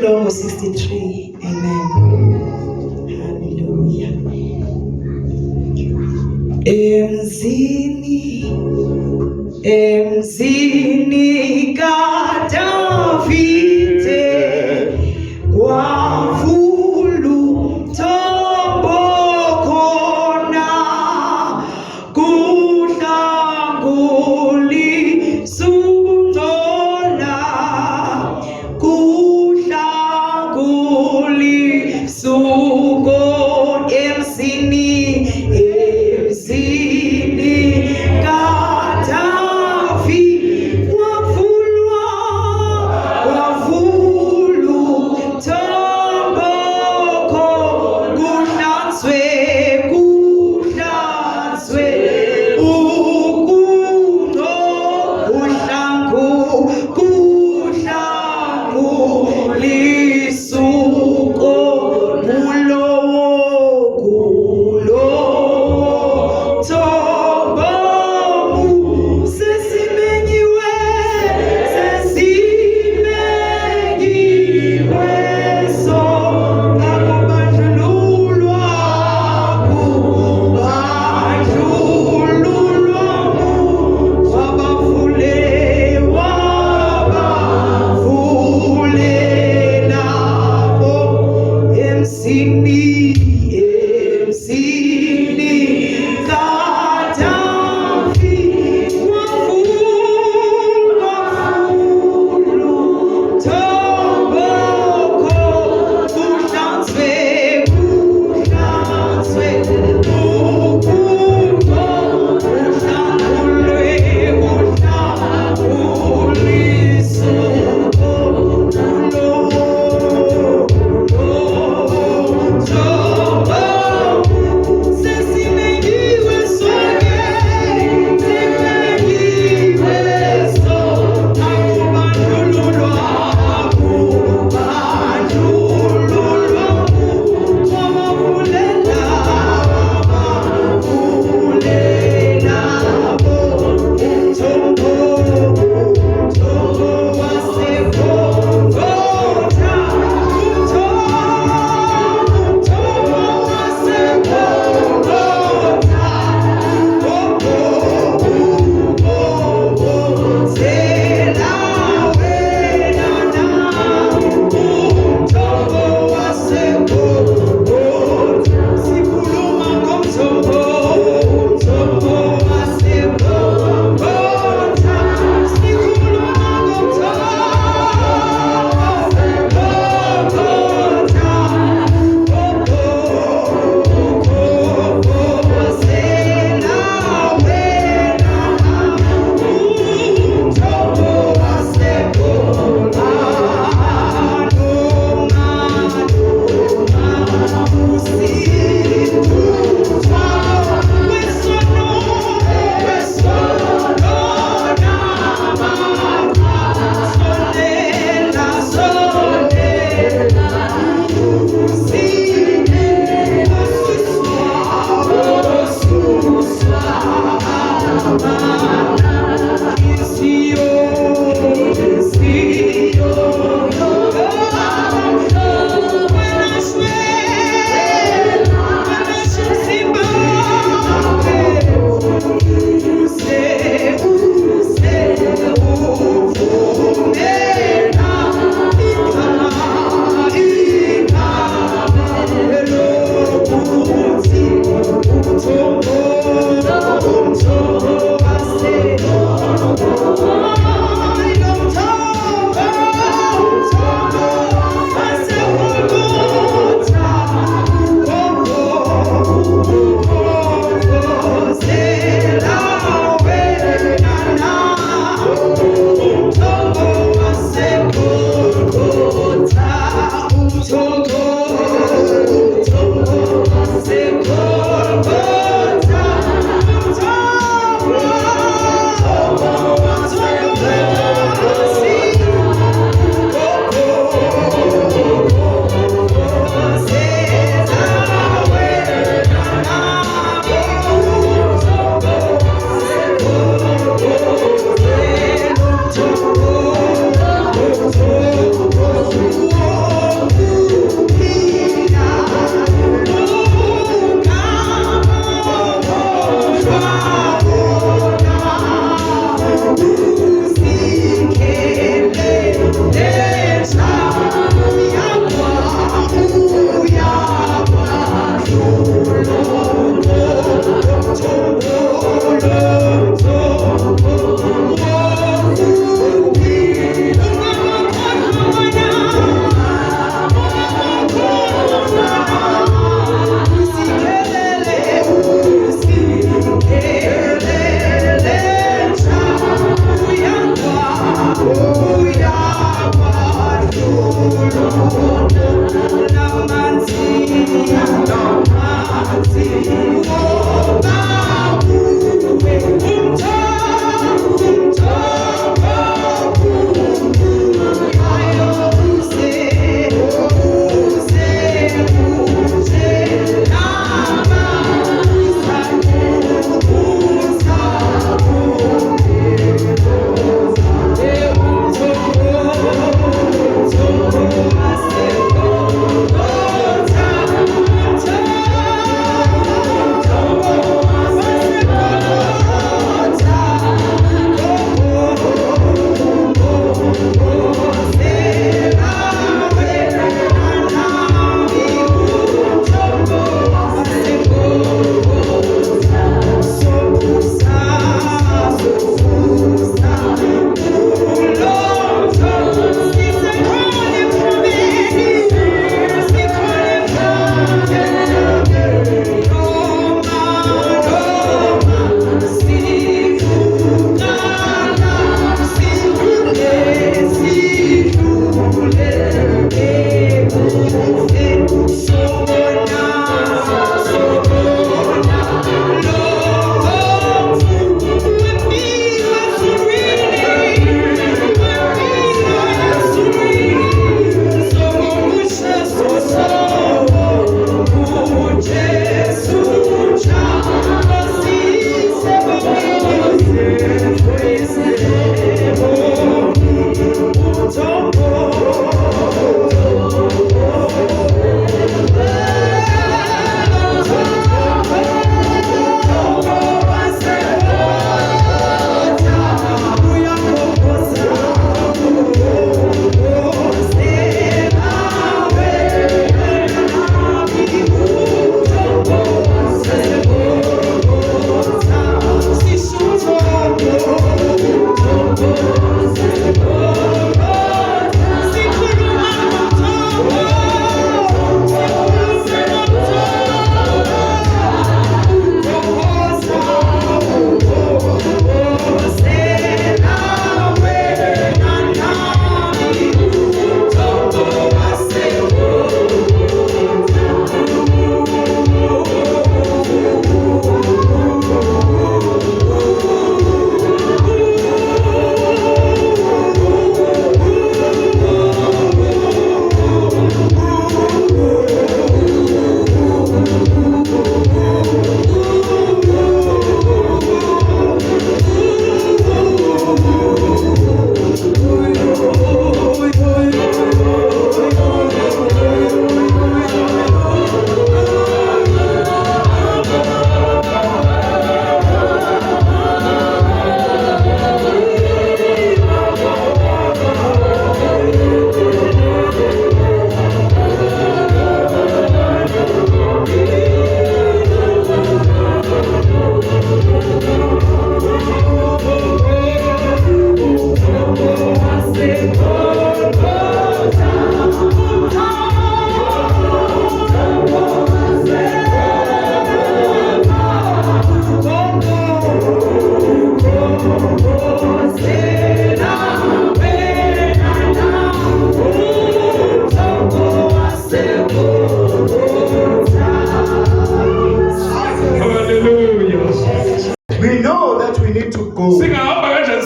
Long 63. Amen. Hallelujah. Emzini kadavite kwavulu tobokona kuhlanguli sundola suko emzini kadavi kwavulu tomboko kuhlanzwe ukuno kuhlangulisuko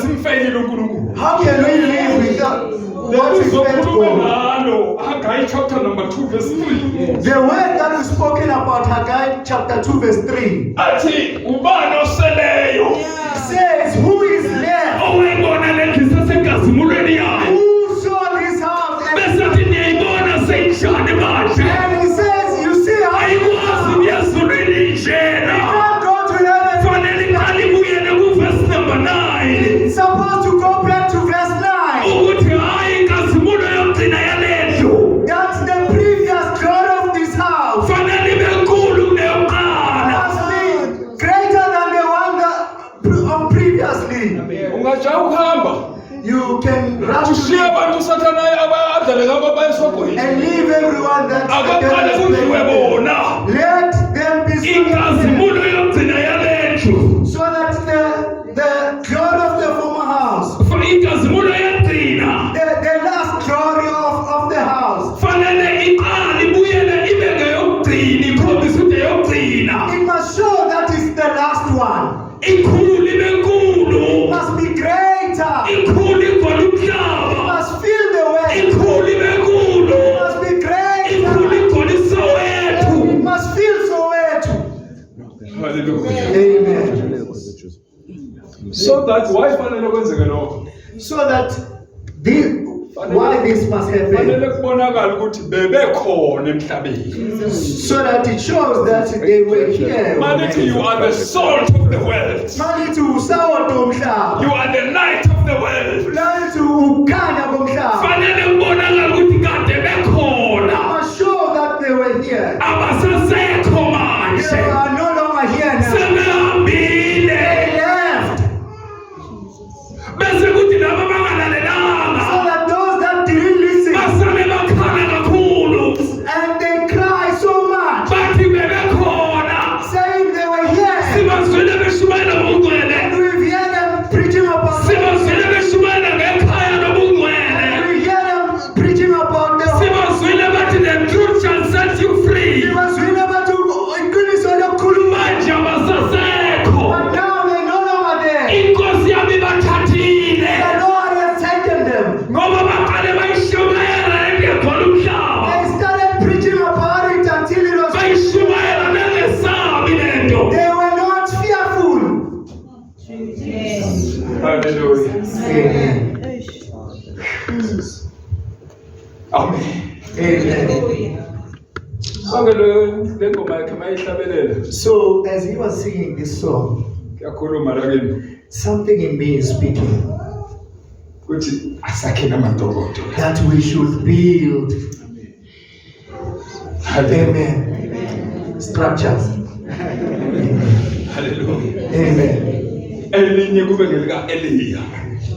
How can we live without what we spent God? Haggai chapter number 2 verse 3. The word that is spoken about Haggai chapter 2 verse 3 Athi ubani oseleyo says, who is left? Owayibona lendisa senkazimulweni yayo. Who saw this house? Bese athi niyayibona seyinjani manje? And he says, you see how Ayikwazi uyazulweni njena. can't go to heaven. Fanele iqale ibuyele ku verse number 9. It's supposed to go back to verse 9. Ukuthi hayi inkazimulo yokugcina yalendlu. That's the previous God of this house. Fanele ibe nkulu kuneyokuqala. Must be greater than the one that of previously. Ungaja ukuhamba. You can rush Ushiye abantu usathana abadlale ngabo bayesogwini. and leave everyone that Akaqale kudliwe bona. let them be Inkazimulo yokugcina yalendlu. so that the God of the former house, Inkazimulo yokugcina. the last glory of the house, So that why fanele kwenzeke lokho? So that why this must happen? Fanele kubonakala ukuthi bebekhona emhlabeni. So that it shows that they were here. Malithi you are the salt of the world. Malithi usawoti womhlaba. You are the light of the world. Malithi ukhanya komhlaba. Fanele kubonakala ukuthi kade bekhona. Must show that they were here. Abasasekho They manje. are no longer here now. Sebehambile. They left. Bese kuthi laba So abangalalelanga that those that didn't listen basale bakhala kakhulu. and they cry so much, Bathi bebekhona. saying they were here. Sibazwile beshumayela ngobungcwele. And we hear them preaching about Sibazwile beshumayela ngekhaya nobungcwele. we hear them preaching about the Sibazwile bathi the truth shall set you free. Manje abasasekho. But now they're no longer there. Inkosi yami bathathile. The Lord has taken them. Ngoba baqale bayishumayela engekhona umhlaba. They started preaching about it until it was. Bayishumayela bengesabi lento. They were not fearful. Hallelujah. Amen. Amen. Amen. Sonke le ngoma yakhe mayihlabelela. So as he was singing this song, Kuyakhuluma la kimi. something in me is speaking Kuthi asakhe namadokodo. that we should build. Hallelujah. Amen. Structures. Hallelujah. Amen. Elinye kube ngelika Eliya.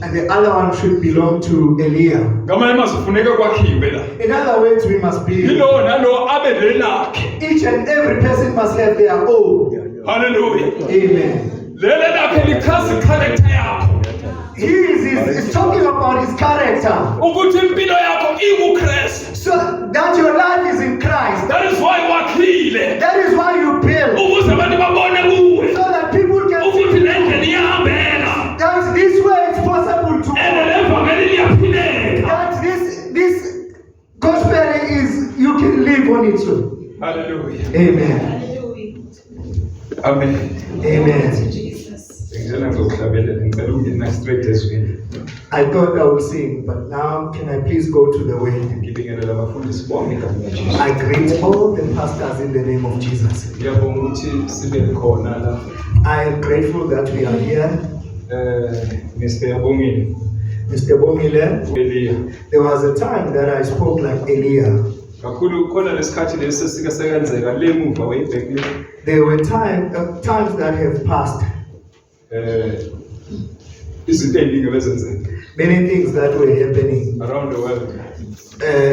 And the other one should belong to Eliah. Ngamanye masifuneka kwakhiwe la. In other words, we must build. Yilo nalo abe lelakhe. Each and every person must have their own. Hallelujah. Amen. Lele lakhe lichaza character yakho. He is talking about his character. Ukuthi impilo yakho ikuKristu. So that your life is in Christ. That is why wakhile. That is why you build. Ukuze abantu babone kuwe. So that people can Ukuthi see le ndlela iyahambeka. that this way it's possible to And le vangeli liyaphileka. that this gospel is you can live on it. Hallelujah. Amen. Amen. Amen. Ngicela ngizokuhlabelela ngicela ungena straight ezweni. I thought I would sing, but now can I please go to the way? Ngibingelela abafundisi bonke egameni likaJesu. I greet all the pastors in the name of Jesus. Ngiyabonga ukuthi sibe khona la. I am grateful that we are here. Mr. Yabongile. Mr. Bomile, Eliya. there was a time that I spoke like Eliah. Kakhulu khona lesikhathi lesi sike sekenzeka le muva way back le. There were times that have passed. Izinto eziningi bezenzeka Many things that were happening around the world.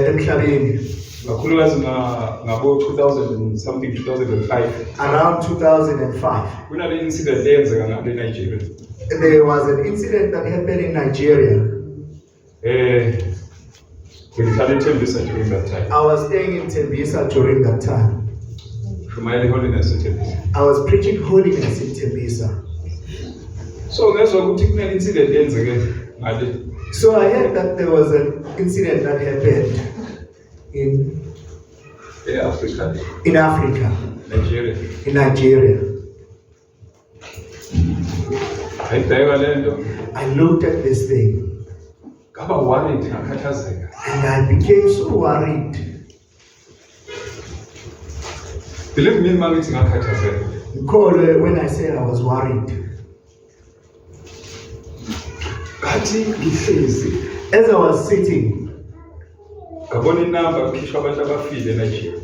emhlabeni. Kakhulukazi ngabo 2000 and something 2005. Around 2005. Kunale incident eyenzeka ngale Nigeria. There was an incident that happened in Nigeria. Ngihlala eThembisa during that time. I was staying in Tembisa during that time. Shumayela holiness eThembisa. I was preaching holiness in Tembisa. So ngezwe ukuthi kunale incident eyenzeke ngale. So I heard that there was an incident that happened in Africa. Nigeria. Ayibheka lento. I looked at this thing Ngaba worried ngakhathazeka. and I became so worried. Believe me mangithi ngakhathazeka. Because when I said I was worried, Kathi ngihlezi as I was sitting, ngabona inamba kukhishwa abantu abafile eNigeria.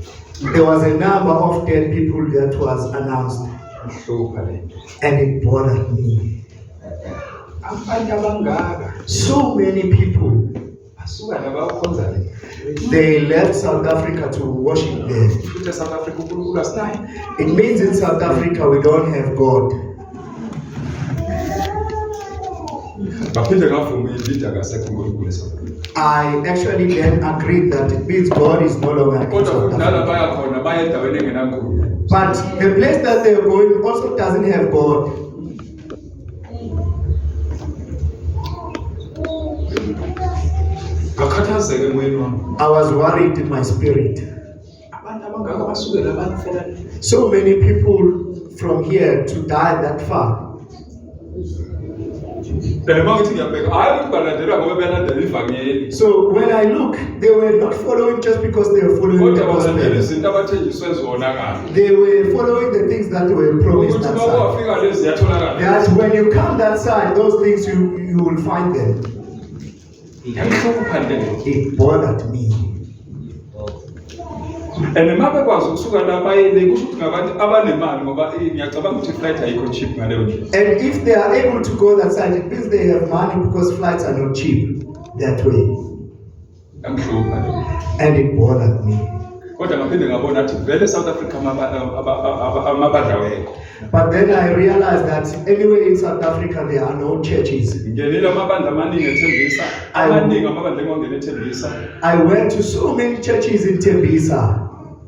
there was a number of dead people that was announced, Mhlupha lento. and it bothered me. Abantu abangaka So many people, basuka la bayokhonza le. they left South Africa to worship there. Futhi South Africa uNkulunkulu asinaye. It means in South Africa we don't have God. Baphinde ngavuma ukuthi akasekho uNkulunkulu eSouth Africa. I actually then agreed that it means God is no longer in Kodwa South kudala Africa. baya khona baya endaweni engenankulunkulu. But the place that they're going also doesn't have God. Ngakhathazeka emoyeni wami. I was worried in my spirit. Abantu abangaka basuke la bafela le. So many people from here to die that far. And uma ngithi ngiyabheka hayi ukuthi balandela ngoba belandela ivangeli. So when I look, they were not following just because they were following the Kodwa balandela gospel. izinto abathenjiswe zona kahle. They were following the things that were promised Ukuthi that uma side. kwafika lezi ziyatholakala. That when you come that side, those things you will find them. Ngiyakuhlupha nje. It bothered me. And uma bekwazi ukusuka la bayele kusho ukuthi ngabantu abanemali ngoba ngiyacabanga ukuthi flight ayikho cheap ngaleyo ndlela. And if they are able to go that side, it means they have money because flights are not cheap that way. Ngiyakuhlupha nje. And it bothered me. Kodwa ngaphinde ngabona ukuthi vele South Africa amabandla wekho. But then I realized that anyway in South Africa there are no churches. Ngenile amabandla amaningi ethembisa. Amaningi amabandla engongena ethembisa. I went to so many churches in Tembisa.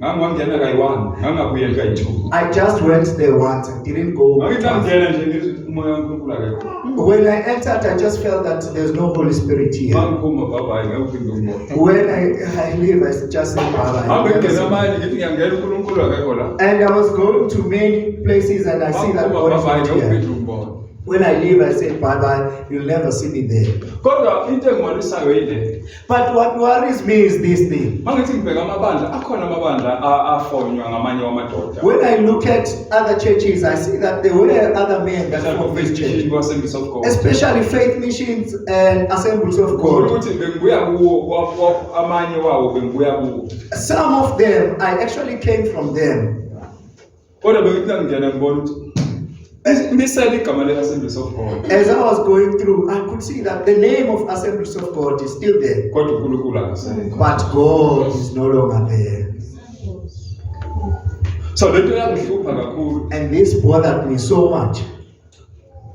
Ngangangena kayi-1, ngangabuye kayi-2. I just went there once. I didn't go. Ngakithi twice. ngingena nje ngithi umoya kaNkulunkulu akekho. When I entered, I just felt that there's no Holy Spirit here. Mangiphuma bye-bye ngekuphinde ngibone. When I leave, I just say Hambe ngena bye. amanye ngithi ngiyangena uNkulunkulu akekho la. And I was going to many places and I see that God is Bye-bye not ngekuphinde here. ngibone. When I leave, I say bye. You'll never see me there. Kodwa into engingwalisayo yile. But what worries me is this thing. Mangithi ngibheka amabandla, akhona amabandla afonywa ngamanye wamadoda. When I look at other churches, I see that there were other men that formed this church. Assemblies of God. Especially faith missions and assemblies of God. Ukuthi bengibuya kuwo amanye wawo bengibuya kuwo. Some of them, I actually came from them. Kodwa bengithi ngiyangena ngibona ukuthi nisele igama le-Assemblies of God. As I was going through, I could see that the name of Assemblies of God is still there. Kodwa uNkulunkulu akasekho. But God is no longer there. So lento yangihlupha kakhulu. And this bothered me so much.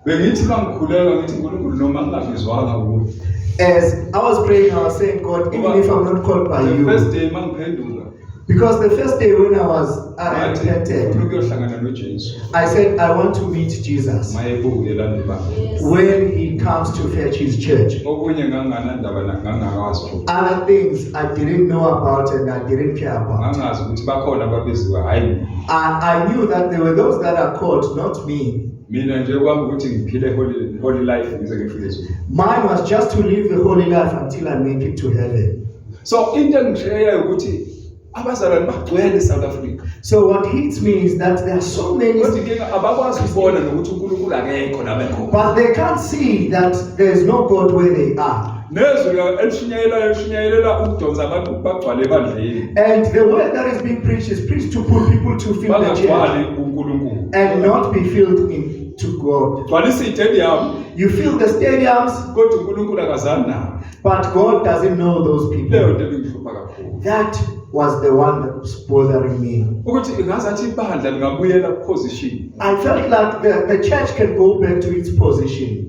Bengithi mangikhuleka ngithi uNkulunkulu noma ngingabizwanga kuwe. As I was praying, I was saying, God, even if I'm not called by The first you. day mangiphenduka. Because the first day when I repented, Ukuyohlangana noJesu. I said, I want to meet Jesus Mayebuke landi bami. when he comes to fetch his church. Okunye nganganandaba ngangakwazi. Other things I didn't know about and I didn't care about. Ngangazi ukuthi bakhona ababiziwe hayi. I knew that there were those that are called, not me. Mina nje kwami ukuthi ngiphile holy life ngize ngifike ezweni. Mine was just to live the holy life until I make it to heaven. So into engishayayo ukuthi abazalwane bagcwele eSouth Africa. So what hits me is that there are so many, Kodwa inkinga abakwazi ukubona nokuthi uNkulunkulu akekho labekho. but they can't see that there is no God where they are. Nezwi elishinyayelela ukudonsa abantu bagcwale ebandleni. And the word that is being preached is preached to put people to fill the church Bangagcwali uNkulunkulu. and not be filled into God. Gcwalisa i-stadium You fill the stadiums, kodwa uNkulunkulu akazani nabo. but God doesn't know those Leyo people. nto engihlupha kakhulu. That was the one that was bothering me. Ukuthi ngazathi ibandla lingabuyela position. I felt like the church can go back to its position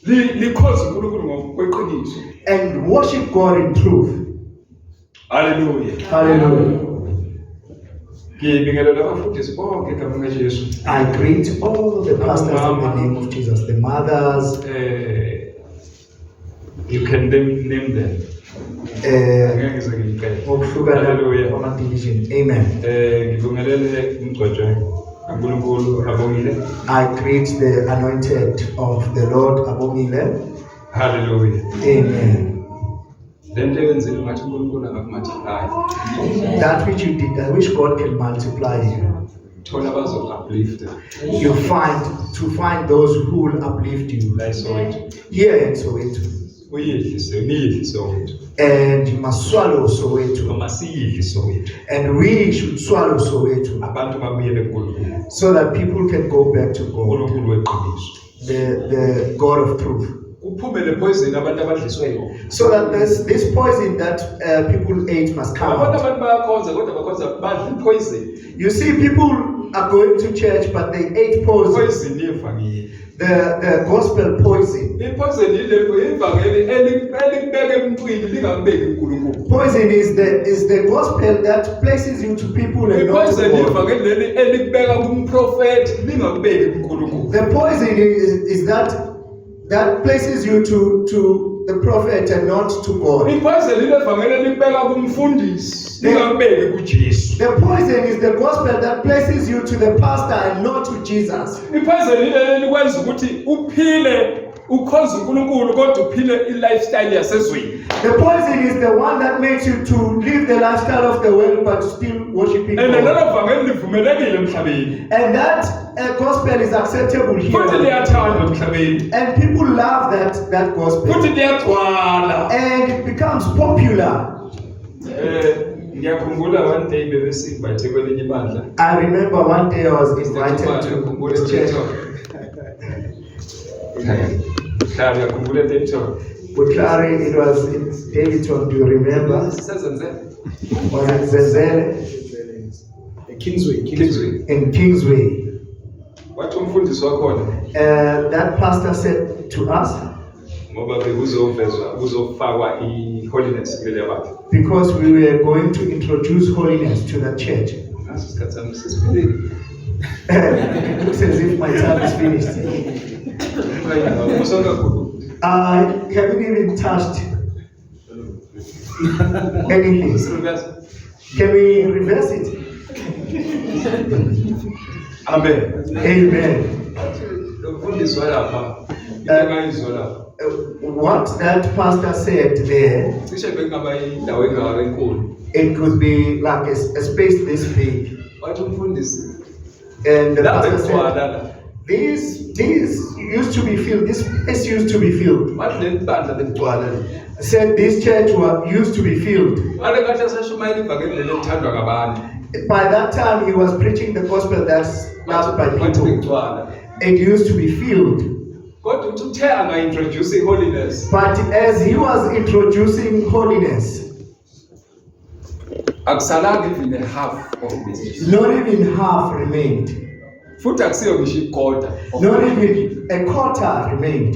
Likhoze uNkulunkulu ngokweqiniso. and worship God in truth. Hallelujah. Hallelujah. Ngibingelela abafundisi bonke egameni likaJesu. I greet all the pastors in the name of Jesus, the mothers, You can name them. Ngeke ngize ngimqede. Hallelujah. division. Amen. Ngibingelele umgcwetshwe kaNkulunkulu abongile. I greet the anointed of the Lord, Abomile. Hallelujah. Amen. Lento yenzile ngathi uNkulunkulu angakumultiply. That which you did, I wish God can multiply you. Thola abazo uplift. You find those who will uplift you. La Soweto. Here in Soweto. Uyehlise niyidli Soweto. And you must swallow Soweto. Noma siyidli Soweto. And we should swallow Soweto Abantu babuyele kuNkulunkulu. so that people can go back to God, uNkulunkulu weqiniso. the God of truth. Kuphumele poison abantu abadliswe yona. So that this poison that people ate must come Abantu out. abantu bayakhonza kodwa bakhonza badla poison. You see, people are going to church, but they ate poison. Poison ivangeli. The gospel poison. Ipoison ile ivangeli elikubeka emntwini lingakubeki uNkulunkulu. Poison is the gospel that places you to people and not to Ipoison God. ivangeli leli elikubeka kumprofeti lingakubeki uNkulunkulu. The poison is that places you to the prophet and not to God. Ipoison ile ivangeli elikubeka kumfundisi lingakubeki kuJesu. The poison is the gospel that places you to the pastor and not to Jesus. Ipoison ile elikwenza ukuthi uphile ukhonza uNkulunkulu kodwa uphile i-lifestyle yasezweni. The poison is the one that makes you to live the lifestyle of the world but still worshiping And God. lelo vangeli livumelekile emhlabeni. And that gospel is acceptable Futhi here. liyathandwa emhlabeni. And people love that gospel. Futhi liyagcwala. And it becomes popular. Ngiyakhumbula one day bebesivayithe kwelinye ibandla. I remember one day I was invited to this church. Ngiyakhumbula Davidson. Butlari, it was in Davidson, do you remember? Sisezenzele. Was it Zenzele? Kingsway. In Kingsway. Wathi umfundisi wakhona That pastor said to us, ngoba kuzofakwa i-holiness kuleli abantu. because we were going to introduce holiness to the church. Ngaso isikhathi sami sesiphelile. It looks as if my time is finished. Musonga kakhulu. I haven't even touched anything. Can we reverse it? Amen. Amen. Umfundisi walapha ngiyayizwa lapha. What that pastor said there, Cishe bekungaba indawo engaka enkulu. it could be like a space this big. Wathi umfundisi And the lapha pastor said, egcwala. this used to be filled, this place used to be filled. Wathi leli bandla legcwala. Said this church used to be filled. Ngale kahle asashumayela ivangeli leli lithandwa ngabantu. By that time, he was preaching the gospel that's loved by Wathi people. legcwala. It used to be filled. Kodwa uthi uthe anga-introduce i-holiness. But as he was introducing holiness, Akusalanga even a half of it. not even half remained. Futhi akusiyo ngisho ikota Not even a quarter remained.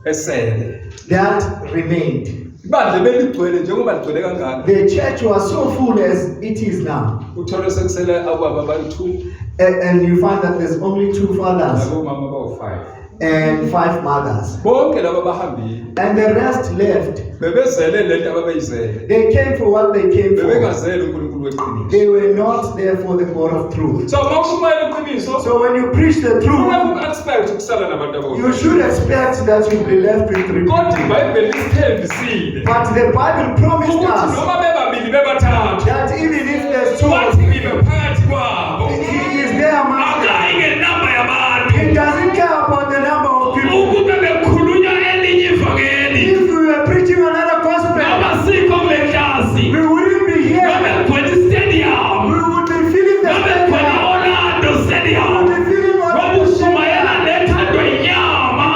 esele. That remained. Ibandla beligcwele njengoba ligcwele kangaka. The church was so full as it is now. Uthole sekusele ababa abantu And you find that there's only 2 fathers nabomama bawu-5. and 5 mothers. Bonke laba bahambile. And the rest left. Bebezele lento ababeyizele. They came for what they came for. Bebengazele uNkulunkulu weqiniso. They were not there for the God of truth. So mawushumayela iqiniso, So when you preach the truth, ufuna expect ukusala nabantu you abodwa. should expect that you'll be left with 3 Kodwa people. iBhayibheli lisithembisile But the Bible promised ukuthi us noma bebabili bebathathu, that even if there's 2, wathi ngibe phakathi kwabo. He is there among them. Akayi ngenamba yabantu. He doesn't care about the number of people. Ukube bekhulunywa elinye ivangeli, If we were preaching another gospel, abasikho kule klasi, we wouldn't be here. babegcwele istadium, We would be filling the babegcwele stadium. Orlando We Stadium. would be filling all the Babushumayela nethandwa inyama,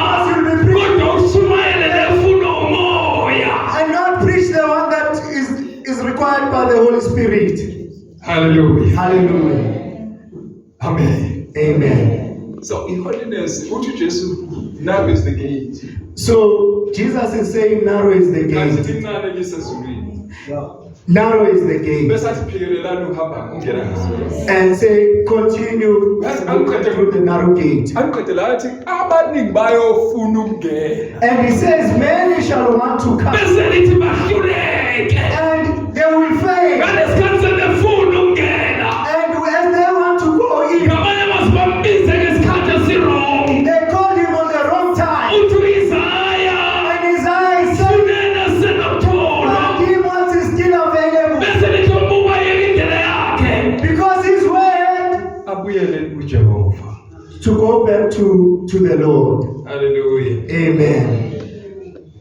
kodwa ushumayele nefuna umoya. and not preach the one that is required by the Holy Spirit. Hallelujah. Hallelujah. Amen. Amen. So in holiness, uthi Jesu, narrow is the gate. So Jesus is saying, narrow is the Kanti gate. lincane lisezulwini. Narrow is the gate. Bese athi phikelelani uhamba ungena ngaso. And say, continue through the narrow gate. Aqedela athi abaningi bayofuna ukungena. And he says, many shall want to come. Bese lithi bahluleke. And they will fail. Ngalesikhathi sebefuna ukungena. And as they want to go in, Ngamanye masibambize ngesikhathi esirong. they call him on the wrong time. Uthi Isaya. And his eyes said, Unena senothola. find him once he's still available. Bese lithi umuba yindlela yakhe. Because his word Abuyele kuJehova. to go back to the Lord. Hallelujah. Amen.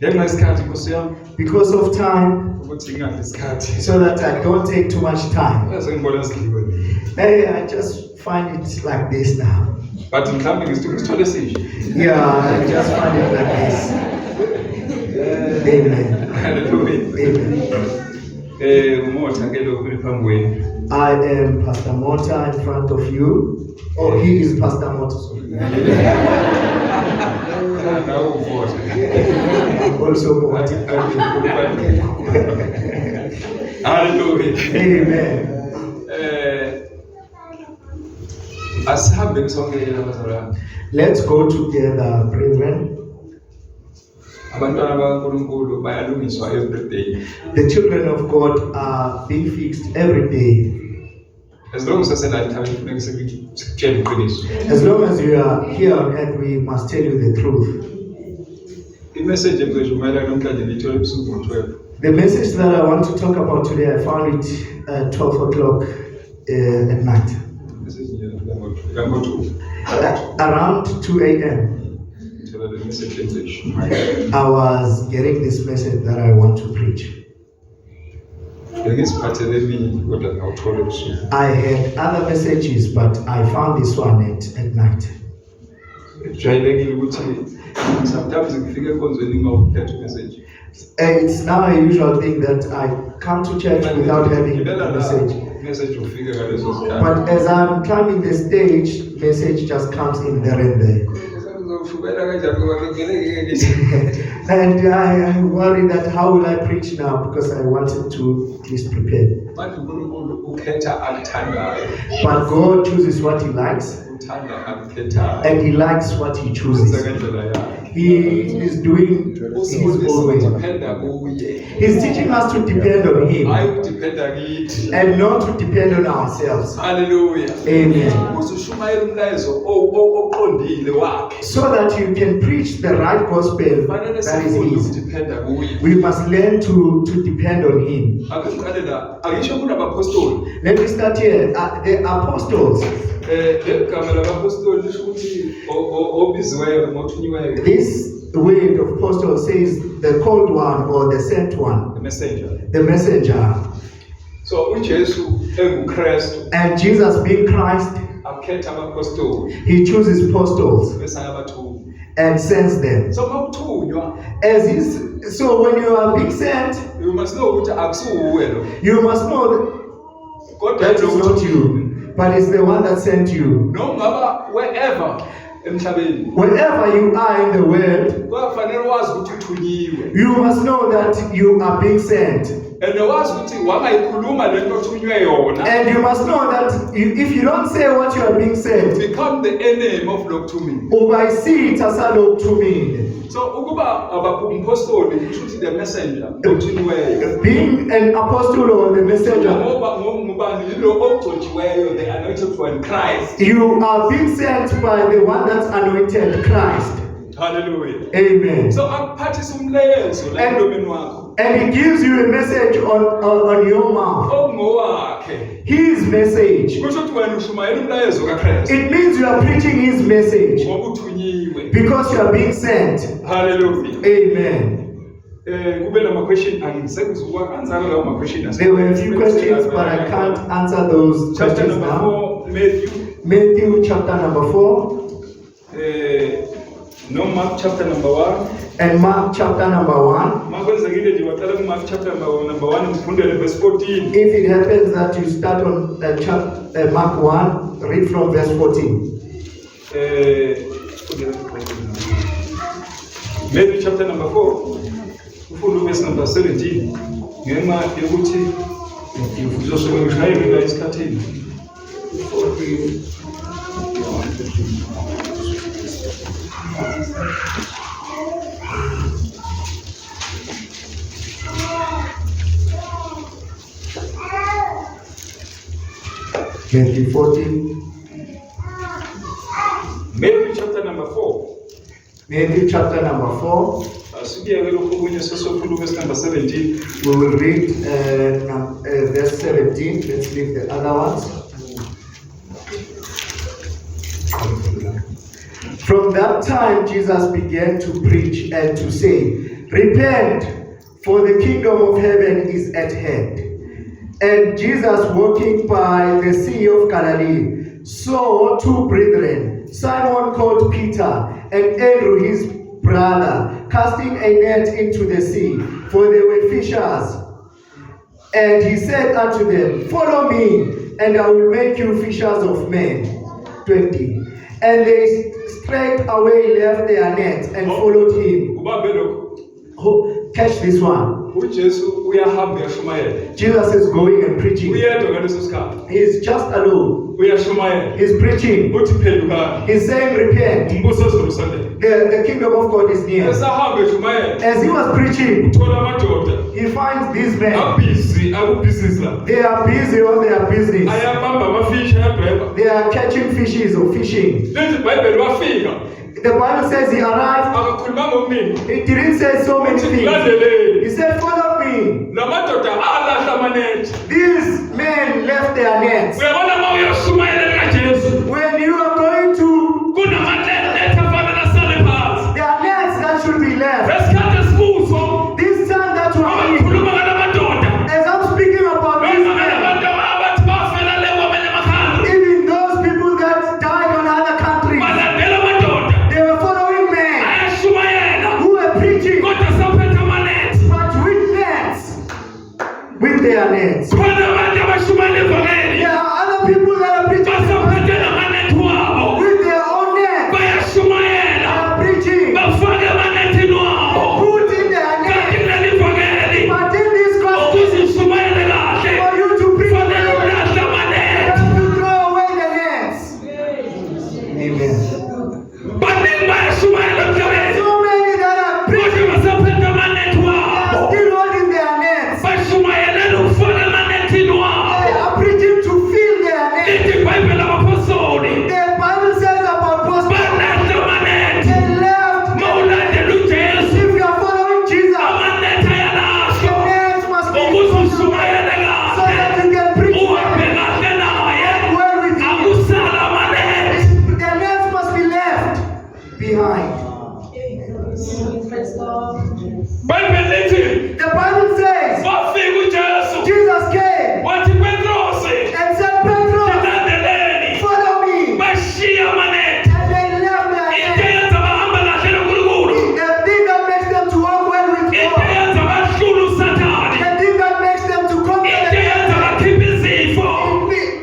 Ngenxa yesikhathi Nkosi yami Because of time, ukuthi ngingadli isikhathi. so that I don't take too much time. Bese ngibona sidliwe. Hey, I just find it like this now. But mhlawumbe ngisithole sinje. Yeah, I just find it like this. Amen. Hallelujah. Amen. Umotha ke lokhu phambi kwenu. I am Pastor Mota in front of you. Oh, he is Pastor Mota. Sorry. Nawo uvotha. I'm also Mota. Hallelujah. Amen. Asihambe sonke abazalwane. Let's go together, brethren. Abantwana bakaNkulunkulu bayalungiswa every day. The children of God are being fixed every day. As long as I kufuneka sikutshele iqiniso. As long as you are here on earth, we must tell you the truth. imessage engizojumayela namhlanje ngiyithole ebusuku ngo-12. The message that I want to talk about today, I found it at 12 o'clock at night. Message ngo-2. Around 2 a.m. Thola le message engizojumayela. I was getting this message that I want to preach. Bengiziphathele eminye kodwa ngawuthola ebusuku. I had other messages, but I found this one at night. Kujwayelekile ukuthi sometimes ngifike enkonzweni ngawuphethe message. It's now a usual thing that I come to church without having a message. Message ufike ngaleso sikhathi. But as I'm climbing the stage, message just comes in there and there. Uzoshukela kanjani ngoba ngeleke ngithi. And I worry that how will I preach now, because I wanted to at least prepare. Manje uNkulunkulu ukhetha akuthandayo. But God chooses what He likes, Uthanda akukhethayo. and He likes what He Wenza chooses. ngendlela yakhe. He is doing His own way. Usiphenda kuye. He's teaching us to depend on Him Hayi ukudiphenda kithi. and not to depend on ourselves. Hallelujah. Amen. Usushumayela umlayezo oqondile wakhe. So that you can preach the right gospel Fanele that is sifunde His. ukudiphenda kuye. We must learn to depend on Him. Ake siqale la. Akisho kunabapostoli. Let me start here. The apostles. Legama labapostoli lisho ukuthi obiziweyo ngothunyiweyo. This word of apostle says the called one or the sent one, The messenger. the messenger. So uJesu enguKristu And Jesus being Christ, akhetha abapostoli He chooses apostles bese ayabathuma. and sends them. So mawuthunywa So when you are being sent, you must know ukuthi akusuwe lo. you must know Kodwa that is not you, but it's the one that sent you. noma wherever emhlabeni Wherever you are in the world, kufanele wazi ukuthi uthunyiwe. you must know that you are being sent. And wazi ukuthi wangayikhuluma lento othunywe yona. And you must know that if you don't say what you are being sent, Become the enemy of lokthumini. ubayisitha salokthumile. So ukuba abapostoli kushuthi the messenger othunyiweyo. Being an apostle or the messenger, Ngoba ngubani yilo ogcotshiweyo, the anointed one, Christ. you are being sent by the one that's anointed, Christ. Hallelujah. Amen. So akuphathisa umlezo la emlomeni wakho. And He gives you a message on your mouth. Okungowakhe. His message. Kusho ukuthi wena ushumayela umlayezo kaKristu. It means you are preaching His message Ngoba uthunyiwe. because you are being sent. Hallelujah. Amen. Kube lama question angisekuzukanzana lawo ma question. There were a few questions, but I can't answer those Chapter questions number now. 4, Matthew. Matthew chapter number 4 No, Mark chapter number 1. and Mark chapter number 1. Makwenzekile nje waqala ku Mark chapter number 1 ngifundele verse 14. If it happens that you start on Mark 1, read from verse 14. Matthew chapter number 4, ufunde verse number 17. Ngenxa yokuthi uzosuka ngishayela isikhathini. Matthew 14. Matthew chapter number 4. Matthew chapter number 4. Asibiyeke lokho kunye sesofunda verse number 17. We will read verse 17. Let's leave the other ones. From that time, Jesus began to preach and to say, "Repent, for the kingdom of heaven is at hand." And Jesus, walking by the Sea of Galilee, saw two brethren, Simon called Peter, and Andrew his brother, casting a net into the sea, for they were fishers. And he said unto them, "Follow me, and I will make you fishers of men." 20. And they straightway left their net and followed him. Ubambe lokho. Catch this one. uJesu uyahamba uyashumayela. Jesus is going and preaching. Uyedwa ngaleso sikhathi. He is just alone. Uyashumayela. He's preaching. Uthi phendukani. He's saying, "Repent. Umbuso ozosondela. The kingdom of God is near." Esahamba eshumayela. As he was preaching, Uthola amadoda. he finds these men. Abhizi akubhizinisi la. They are busy on their business. Ayabamba amafishi ayadweba. They are catching fishes or fishing. Lithi iBhayibheli wafika. The Bible says he arrived. akakhulumanga okuningi. He didn't say so many things. Landeleni. He said, follow me. Lamadoda alahla amanethi. These men left their nets. Uyabona uma uyashumayela kaJesu. When you are going to, Kunamaletha afana nasale phansi. there are nets that should be left. Esikhathi esikuso. This time that we are in, Abakhuluma ngalamadoda. as I'm speaking about these Noma men, ngalabantu abathi bafela le kwamanye amakhanda. even those people that died on other countries, Balandela amadoda. they were following men Ayashumayela. who were preaching, Kodwa saphethe amanethi. but with nets, with their nets. Khona abantu abashumayela ivangeli. There are other people that are preaching Basaphethe namanethi wabo. with their own nets. They Bayashumayela. are preaching, Bafake amanethini wabo. put in their Kanti nets. leli vangeli. But in this gospel, Ukuze ishumayele kahle. for you to preach, Kufanele you ulahle amanethi. have to throw away the nets. Amen. Baningi bayashumayela emhlabeni. So many that are Kodwa preaching, basaphethe amanethi they are wabo. still holding their nets. Bashumayelela ukufaka amanethini They wabo. are preaching to fill their nets. Lithi iBhayibheli abapostoli. The Bible says about apostles, Balahle amanethi. they left. Mawulandela uJesu. If you are following Jesus, Amanethi the ayalahlwa. nets must be Ukuze put ushumayele so kahle. that you can preach Uhambe kahle naye. well with you. Akusala amanethi. The nets must be left behind. iBhayibheli lithi The Bible says wafika uJesu. Jesus came Wathi Petrosi, and said, Pedro, "Landeleni." follow me. Bashiya amanethi. And they left their Into nets. yenza bahamba kahle noNkulunkulu. The thing that makes them to walk well with Into God. yenza bahlule uSathane. The thing that makes them to conquer Into the yenza bakhiphe izifo.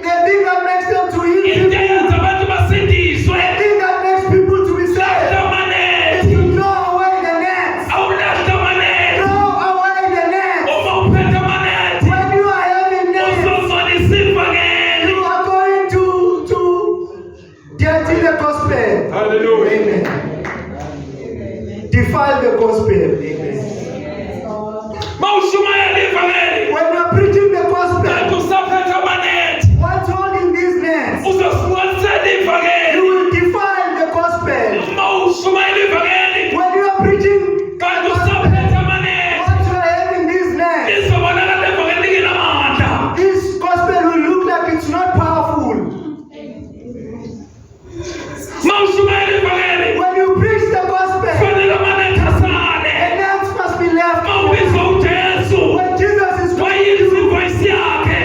The thing that makes them to heal Into people. yenza abantu basindiswe. The thing that makes people to be Lahla saved is amanethi. to throw away the nets. Awulahla amanethi. Throw away the nets. Uma uphethe amanethi, When you are having nets, uzozwanisa ivangeli. you are going to dirty the gospel. Hallelujah. Amen. Defile the gospel. Amen. Mawushumayela ivangeli. When you are preaching the gospel, Kanti usaphethe amanethi. what's holding these nets? Uzosiwanisela You ivangeli. will defile the gospel. Mawushumayela ivangeli. When you are preaching, Kanti usaphethe amanethi. once you are having these nets, Izobonakala ivangeli linamandla. this gospel will look like it's not powerful. Mawushumayela ivangeli. When you preach the gospel, Kufanele amanethi the asale. nets must be left. Mawubizwa uJesu. When Jesus is Wayizwa ivoice yakhe.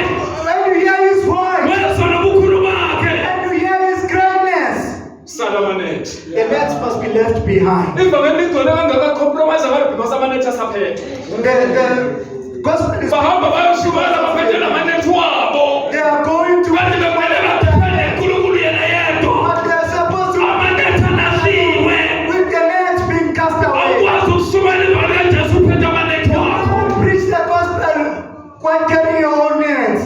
when you hear his voice Wezwa nobukhulu bakhe. and you hear his greatness, Sala amanethi. the nets must be left behind. Ivangeli ligcwele kangaka compromise abantu because amanethi asaphethe. The gospel is Bahamba bayoshumayela baphethe namanethi wabo. they are going to Kanti bekumele badepende uNkulunkulu yena yedwa. but they are supposed to Amanethi alahliwe. with the nets being cast away. Awukwazi ukushumayela ivangeli kaJesu uphethe amanethi wakho. Don't preach the gospel while carrying your own nets.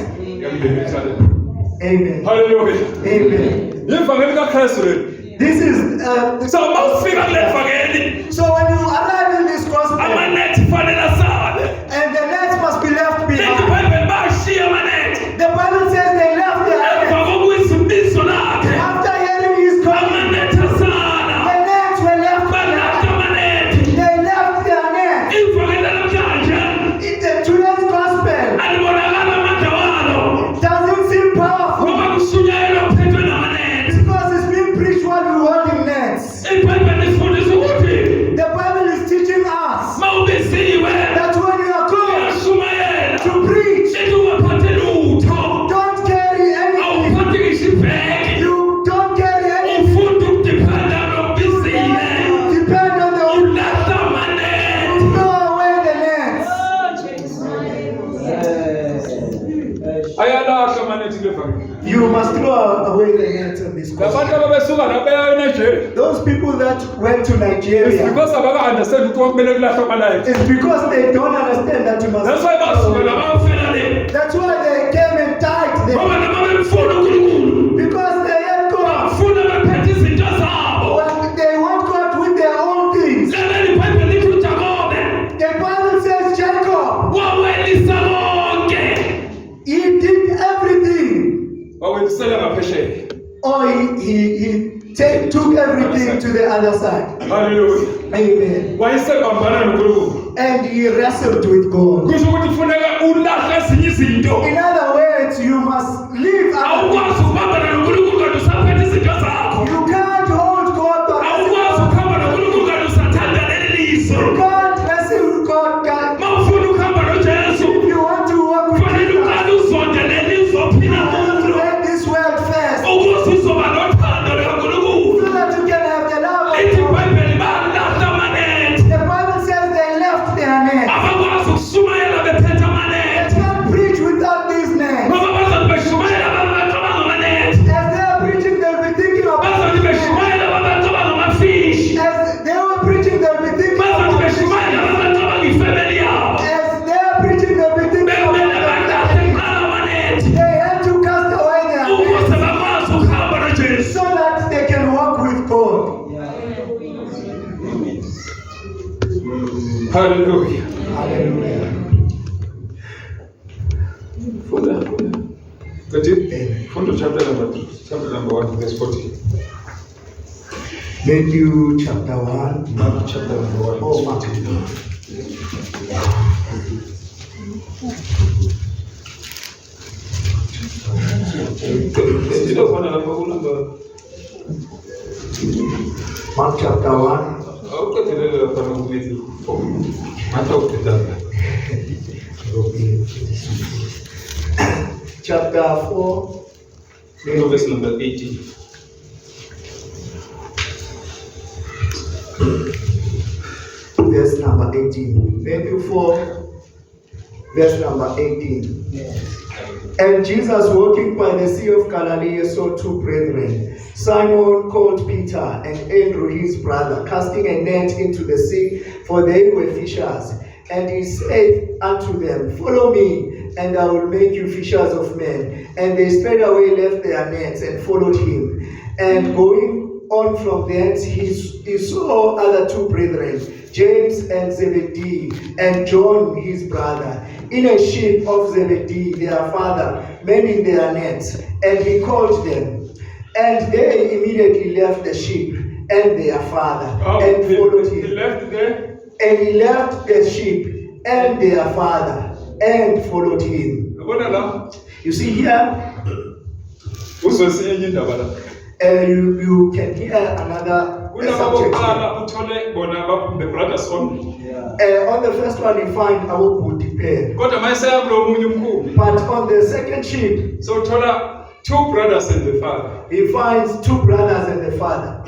Amen. Hallelujah. Amen. Ivangeli kaKristu leli. This is So mawufika kule vangeli, so when you arrive in this gospel amanethi kufanele asale. and the nets must be left Lithi behind. iBhayibheli bashiya amanethi. The Bible says they left their nets Emva kokuzwa ibizo lakhe. after hearing his call. Amanethi asala. The nets were left Balahla behind. amanethi. They left their nets. Ivangeli namhlanje In the today's gospel alibonakala amandla walo. doesn't seem powerful Ngoba kushunyayelwa kuphethwe namanethi. because it's being preached while we're holding nets. iBhayibheli lifundisa ukuthi The Bible is teaching us mawubiziwe that when you are called uyashumayela. to preach, Lithi ungaphathi lutho. don't carry anything. Awuphathi ngisho ibhegi. You don't carry anything. Ufunda ukudipenda nokubiziwe. Depend on the Ulahla amanethi. throw away the nets. Ayalahla amanethi kule vangeli. You must throw away the nets on this gospel. Labantu ababesuka nabeya eNigeria. Those people that went to It's Nigeria, because abaka-understand ukuthi kumele kulahlwe amalayithi. it's because they don't understand that you must. That's why basuka nabayofela le. That's why they came and tied them. Ngoba noma bemfuna uNkulunkulu. Because they had God. Bafuna baphethe izinto zabo. When they want God with their own things. Laleli iBhayibheli lithi uJakobe The Bible says Jacob, wawelisa konke. he did everything. Wawelisela ngaphesheya. Or he took everything to the other side. Hallelujah. Amen. Wayesebambana noNkulunkulu. And he wrestled with God. Kusho ukuthi kufuneka ulahla ezinye izinto. In other words, you must leave out. Awukwazi ukubambana noNkulunkulu kanti usaphethe izinto zakho. You can't hold God by Awukwazi ukuhamba noNkulunkulu kanti usathanda leli lizwe. You can't wrestle with God. Mawufuna ukuhamba noJesu. If you want to walk with Kufanele Jesus, uqale uzonde leli uzophila you have to kulo. make this world first. Ukuze uzoba nothando lukaNkulunkulu. So that you can have the love of Ithi God. iBhayibheli balahla amanethi. The Bible says they left their nets. Abakwazi ukushumayela bephethe amanethi. They can't preach without these nets. Ngoba bazobe beshumayela babacabanga amanethi. As they are preaching, they'll be thinking about Bazobe beshumayela babacabanga amafishi. As they were preaching, they'll be thinking Bazobe about beshumayela babacabanga ifamily yabo. As they are preaching, they'll be thinking Bebele about balahle kuqala amanethi. They had to cast away their Ukuze nets bakwazi ukuhamba noJesu. so that they can walk with God. Hallelujah. Hallelujah. Funda. Funda chapter number 1 verse 14. Matthew chapter 1. Mark chapter number 1 Oh, verse Mark. 14. Ndinofana lapha kunamba Mark chapter 1. awuqedelele lapha nokubithi 4. Matha uqedanga. Chapter 4. Verse number 18. Verse number 18. Matthew 4. Verse number 18. And Jesus, walking by the Sea of Galilee, saw two brethren, Simon called Peter and Andrew his brother, casting a net into the sea, for they were fishers. And he said unto them, Follow me, and I will make you fishers of men. And they straightway left their nets and followed him. And going on from thence, he saw other two brethren, James and Zebedee, and John his brother, in a ship of Zebedee their father, mending their nets. And he called them. And they immediately left the ship and their father, and followed him. He left there. And he left the sheep and their father and followed him. Yabona la You see here, uzwesinye enye indaba la. you can hear another subject here. Kunabokuqala uthole bona the brothers only. On the first one, you find our booty pair. Kodwa mayesaya kulo munye umkhulu. But on the second sheep, So uthola two brothers and the father. he finds two brothers and the father.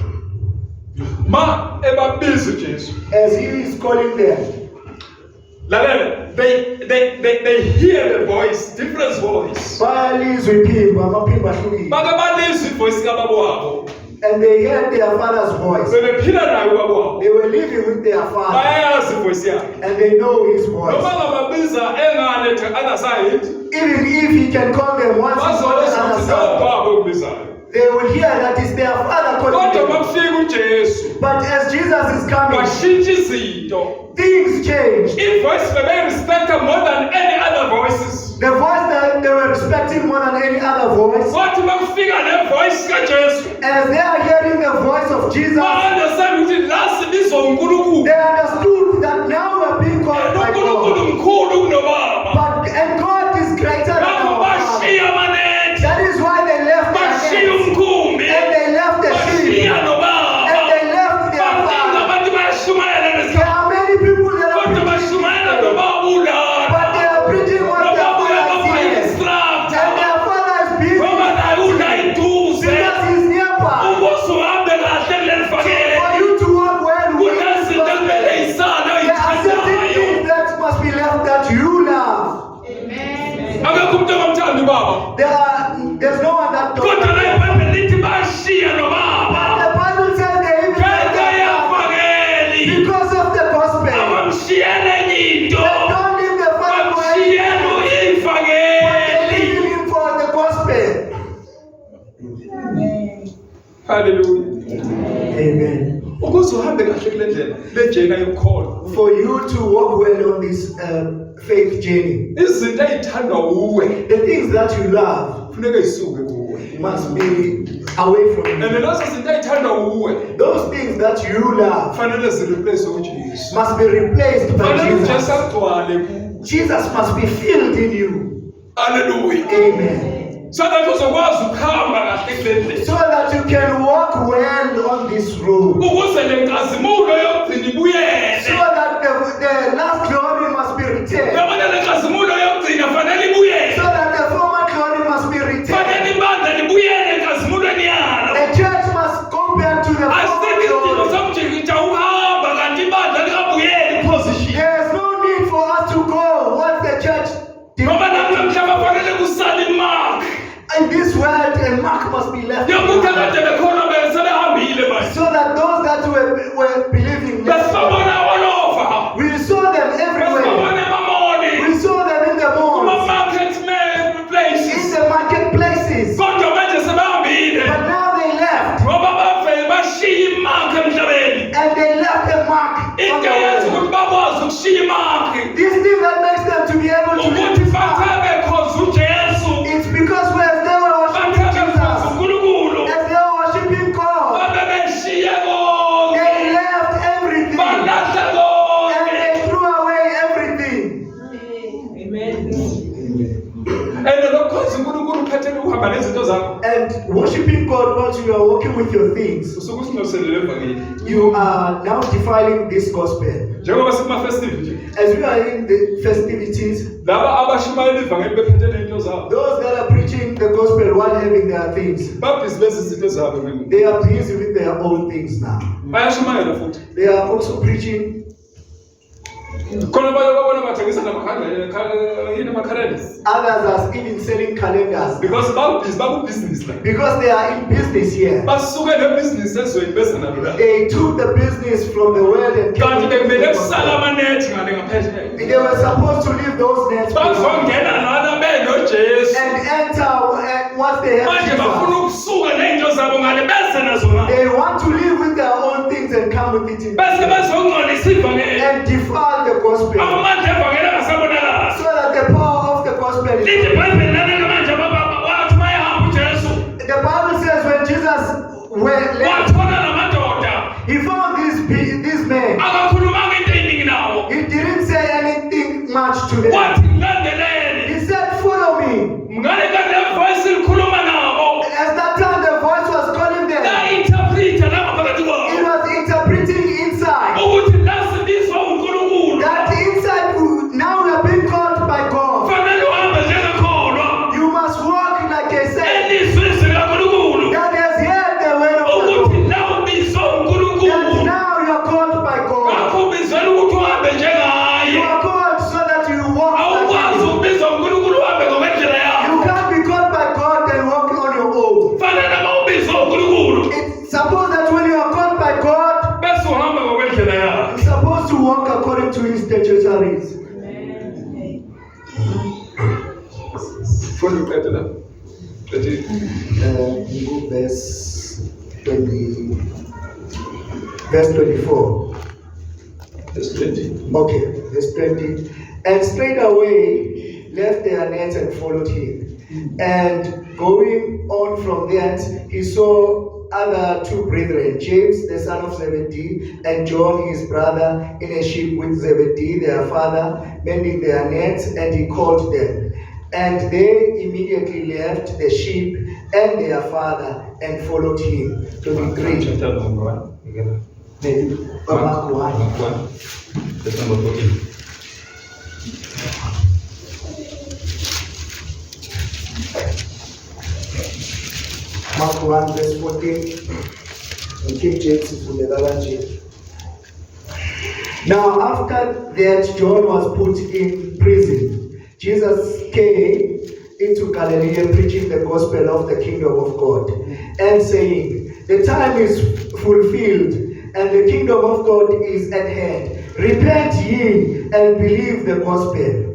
Ma ebabiza uJesu. As he is calling them, Lalela, they hear the voice, different voice. bayalizwa iphimbo, amaphimbo ahlukile. Bakabalizwa ivoice kababa wabo. And they heard their father's voice. Bebephila naye ubaba wabo. They were living with their father, Bayayazi ivoice yakhe. and they know his Noma voice. ngababiza engale to other side. Even if he can call them once he's on the other side, Baba ubizayo. they will hear that it's their father calling Kodwa them. makufika uJesu. But as Jesus is coming, Bashintsha izinto. things change. Ivoice bebe-respecta more than any other voices. The voice that they were respecting more than any other voice, Kwathi makufika le voice kaJesu. as they are hearing the voice of Jesus, Ba-understand ukuthi la sibizwa uNkulunkulu. they understood that now we are being called by uNkulunkulu God. mkhulu kunobaba. And God is greater than Ngakho our Father. bashiya amanethi. That is why they left their Bashiya nets, umkhumbi. and they left the sheep, Bashiya nobaba. and they left their Baningi father. abantu bayashumayela There nesikhathi. are many people that are Kodwa bashumayela nobaba ulana. but they are preaching what their Nobaba father uyabapha is here. i-instructor. And their father is busy Ngoba naye unayiduze. because he's nearby. Ukuze uhambe kahle kuleli fakeli. For you to walk well with Kunezinto ekumele y'isale there are certain oyithandayo. things that must be left that you love. Akekho umuntu ongamthandi ubaba. There's no one that does. Kodwa la iBhayibheli lithi bashiya nobaba. The Bible says they even Ngenxa left yevangeli. because of the gospel. Abamshiyele enye into. They don't leave the father for anything. Bamshiyele They ivangeli. leave him for the gospel. Hallelujah. Amen. Ukuze uhambe kahle kule ndlela lejena yokukholwa. For you to walk well on this faith journey. Izinto ezithandwa uwe The things that you love kufuneka isuke kuwe. must be away from And you. lezo zinto ezithandwa uwe Those things that you love kufanele zireplace uJesu. must be replaced by Kufanele uJesu Jesus. agcwale kuwe. Jesus must be filled in you. Hallelujah. Amen. So that uzokwazi ukuhamba kahle kulendlela. So that you can walk well on this road. Ukuze lenkazimulo yokugcina ibuyele. So that the last glory must be returned. Yabona lenkazimulo yokugcina fanele So ibuyele. that the former glory must be Fanele returned. ibandla libuyele enkazimulweni yalo. The church must go back to the Asikho former isidingo glory. somjikija uhamba kanti ibandla likabuyeli position. There is no need for us to go once the church Ngoba namhlanje fanele kusale imark. in this world, a mark must be left. Yokuthi kade bekhona besebehambile manje. So that those that were believing, Besibabona all over. we saw them everywhere. Besibabona emamoli. We saw them in the malls, Kuma-market in places. the marketplaces. Kodwa manje sebehambile. But now they left, Ngoba bavele bashiya imark emhlabeni. and they left a mark on Into the yenza world. ukuthi bakwazi ukushiya imark. This thing that makes them to be able to Ukuthi live this mark, bathe bekhonza uJesu. it's because when they were Bathe worshiping bekhonza Jesus, uNkulunkulu. as they were worshiping God, Babe beshiya konke. they left everything Balahla and konke. they threw away everything. And lokukhonza uNkulunkulu uphethe ukuhamba nezinto zakho. And worshiping God while you are walking with your things, Usuke usingoselele evangeli. you are now defiling this gospel. Njengoba sikuma-festive nje. As we are in the festivities, Laba abashumayela ivangeli bephethe nezinto zabo. those that are preaching the gospel while having their things, Babhizi bezi izinto zabo mina. they are busy with their own things now. Bayashumayela futhi. They are also preaching. Khona bayobabona bathengisa namakhalenda. Others are even selling calendars Because babhizi bakubhizinisi la. because they are in business here. Basuke nebhizinisi ezweni bese nalo la. They took the business from the world and kept Kanti it to bekumele the kusala gospel. amanethi ngale ngaphesheya. They were supposed to leave those nets behind Bazongena lana benoJesu. and enter once they have Manje bafuna Jesus. ukusuka nezinto zabo ngale bese nazo ngale. They want to live with their own things and come with it in Bese bazongcolisa ivangeli. and defile the gospel Amandla evangeli angasabonakala. so that the power of the gospel is. Lithi iBhayibheli lana manje wathi mayehamba uJesu. The Bible says when Jesus went left, Wathona namadoda. he found these men. Akakhulumanga into eningi nawo. He didn't say anything much to them. Wathi ngilandelele. He said, "Follow me." Ngale kade voice likhuluma nabo. As that time the voice was calling them, La interpreter la phakathi it kwabo. was interpreting inside. Ukuthi lasibizwa uNkulunkulu. That inside, now we are being called by God. Fanele uhambe njengekholwa. You must walk like a saint Elizwi likaNkulunkulu. that has heard the word of the Ukuthi Lord. la ubizwa That uNkulunkulu. now you are called by God. Ngakho ubizela ukuthi uhambe You njengaye. are called so that you walk Awukwazi like Him. ukubizwa uNkulunkulu uhambe ngokwendlela You yakho. can't be called by God and walk on your own. Fanele mawubizwa uNkulunkulu. It's supposed that when you are called by God, Bese uhamba ngokwendlela yakho. you're supposed to walk according to His statutories. Funda uqede la. Qede. Verse 24. Verse 20. Okay, verse 20. And straight away left their nets and followed him. And going on from thence, he saw other two brethren, James the son of Zebedee, and John his brother, in a ship with Zebedee their father, mending their nets, and he called them. And they immediately left the sheep and their father and followed him. 23. Chapter number 1. Again. Maybe Mark 1. Mark 1. Verse number 14. Mark 1 verse 14. In King James ifundeka kanje. Now after that John was put in prison, Jesus came into Galilee preaching the gospel of the kingdom of God and saying, the time is fulfilled and the kingdom of God is at hand. Repent ye and believe the gospel.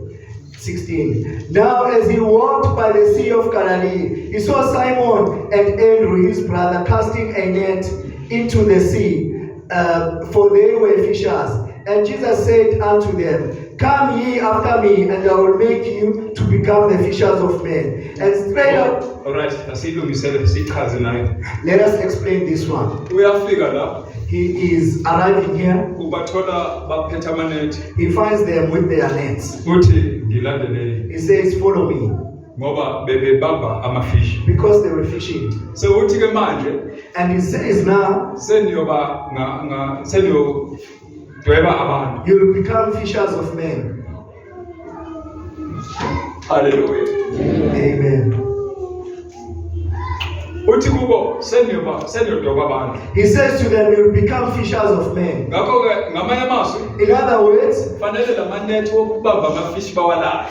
16. Now as he walked by the sea of Galilee, he saw Simon and Andrew his brother casting a net into the sea, for they were fishers. And Jesus said unto them, come ye after me, and I will make you to become the fishers of men. And straight up, Alright, asilungisele sichaze naye. let us explain this one. Uyafika la, He is arriving here. ubathola baphethe amanethi. He finds them with their nets. Uthi ngilandeleni He says, follow me, ngoba bebebamba amafishi. because they were fishing. So uthi ke manje And he says now, seniyoba seniyodweba abantu. you will become fishers of men. Hallelujah. Amen. Uthi kubo seniyodweba abantu. He says to them, you will become fishers of men. Ngakho ke ngamanye amazwi In other words, fanele lamanethi wokubamba amafishi bawalahle.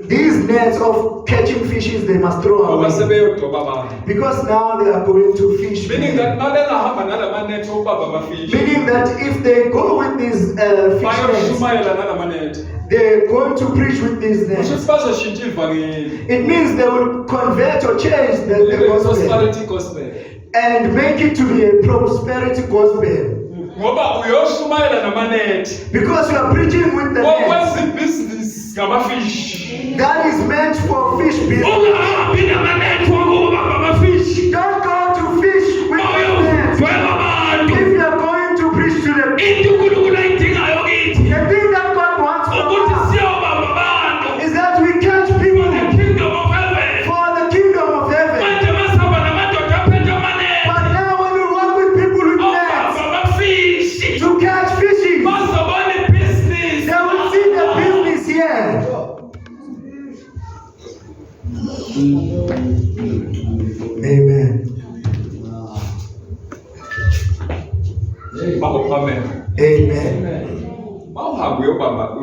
these nets of catching fishes, they must throw Ngoba away. sebeyodweba abantu. Because now they are going to fish. Meaning men. that mabengahamba nalamanethi wokubamba amafishi. Meaning that if they go with these fish nets, Bayoshumayela nalamanethi. they're going to preach with these Kusho nets. ukuthi bazoshintsha ivangeli. It means they will convert or change the gospel Prosperity gospel. and make it to be a prosperity gospel. Ngoba uyoshumayela namanethi. Because you are preaching with the nets Okwenza ibhizinisi ngamafishi. that is meant for fish business. Ungahambi namanethi wokubamba amafishi. Don't go to fish with the nets. Uyodweba abantu. If you are going to preach to them, Into uNkulunkulu ayidingayo kithi. the thing that God wants from Ukuthi us siyobamba abantu. is that we catch For people the kingdom of heaven. for the kingdom of heaven. Manje masihamba namadoda aphethe amanethi. But now when we work with people with nets Obamba amafishi. to catch fishes, Bazobona ibhizinisi. they will see the business here. Amen. Amen. Amen. Mawuhambe uyobamba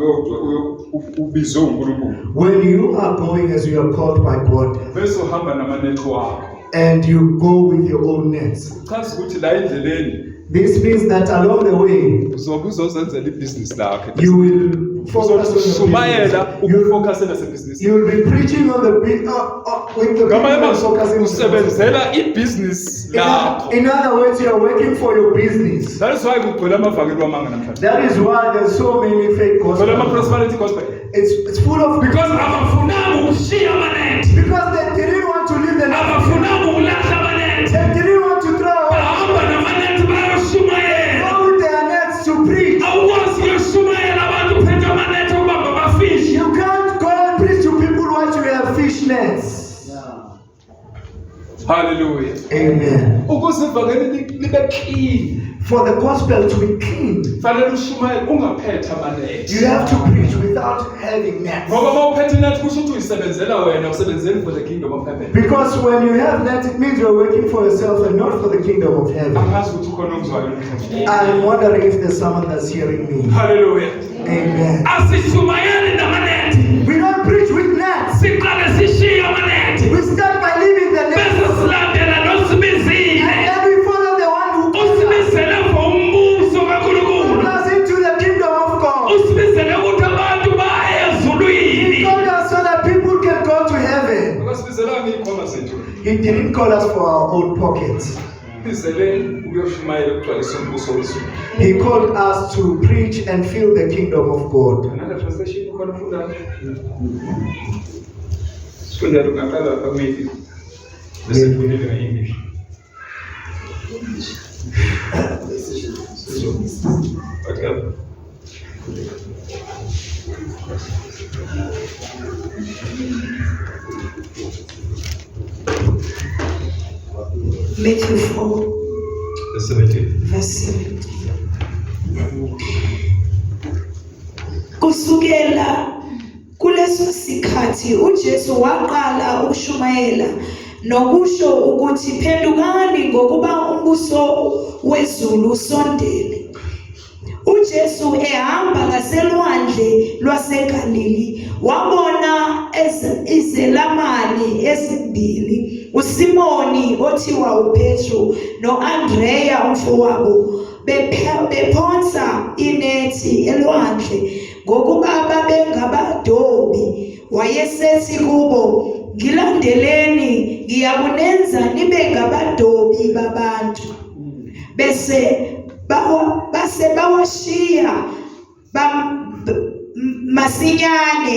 ubizwe uNkulunkulu. When you are going as you are called by God Bese uhamba namanethi wakho. and you go with your own nets, Chaza ukuthi la endleleni this means that along the way uzobe uzozenzela ibhizinisi lakho. you will focus on your Uzoshumayela business. ukufocusela sebhizinisi. You will be preaching on the with the Ngamanye people amazwi focusing on the usebenzela ibhizinisi lakho. in other words, you are working for your business. That is why kugcwele amavangeli wamanga namhlanje. That is why there's so many fake Kugcwele gospels. ama-prosperity gospel. It's full of Because abafunanga ukushiya amanethi. because they didn't want to leave the net. Abafunanga ukulahla amanethi. They didn't want to throw away. Bahamba namanethi bayoshumayela. Go with their nets to preach. Awukwazi uyoshumayela abantu uphethe amanethi okubamba amafishi. You can't go and preach to people once you have fish nets. Hallelujah. Amen. Ukuze ivangeli libe clean. For the gospel to be clean, Fanele ushumayele ungaphethe amanethi. you have to preach without having nets. Ngoba mawuphethe inethi kusho ukuthi uyisebenzela wena, usebenzeli for the kingdom of heaven. Because when you have nets, it means you're working for yourself and not for the kingdom of heaven. Angazi ukuthi ukhona ongizwayo namhlanje. I'm wondering if there's someone that's hearing me. Hallelujah. Amen. Asishumayeli namanethi. We don't preach with nets. Siqale sishiye amanethi. We start by leaving the Bese nets. silandela And nosibizile. then we follow the one who Usibizele for umbuso kaNkulunkulu. calls us into the kingdom of God. Usibizele ukuthi abantu baye He ezulwini. called us so that people can go to heaven. Akasibizelanga ikhoma zethu. He didn't call us for our own pockets. Bizele uyoshumayela ukugcwalisa umbuso wezulu. He called us to preach and fill the kingdom of God. Another translation ukhona ufunda. Sifunda ungaqala kaMethi. Bese fundile ngeEnglish. Okay. Matthew 4, Verse 17. verse 17. Kusukela kuleso sikhathi uJesu waqala ukushumayela nokusho ukuthi phendukani ngokuba umbuso wezulu usondele. uJesu ehamba ngaselwandle lwaseGalili wabona izelamani ezimbili, uSimoni othiwa uPetru noAndreya umfowabo bephonsa inethi elwandle ngokuba babengabadobi. Wayesethi kubo, ngilandeleni, ngiyakunenza nibe ngabadobi babantu. Base bawashiya Masinyane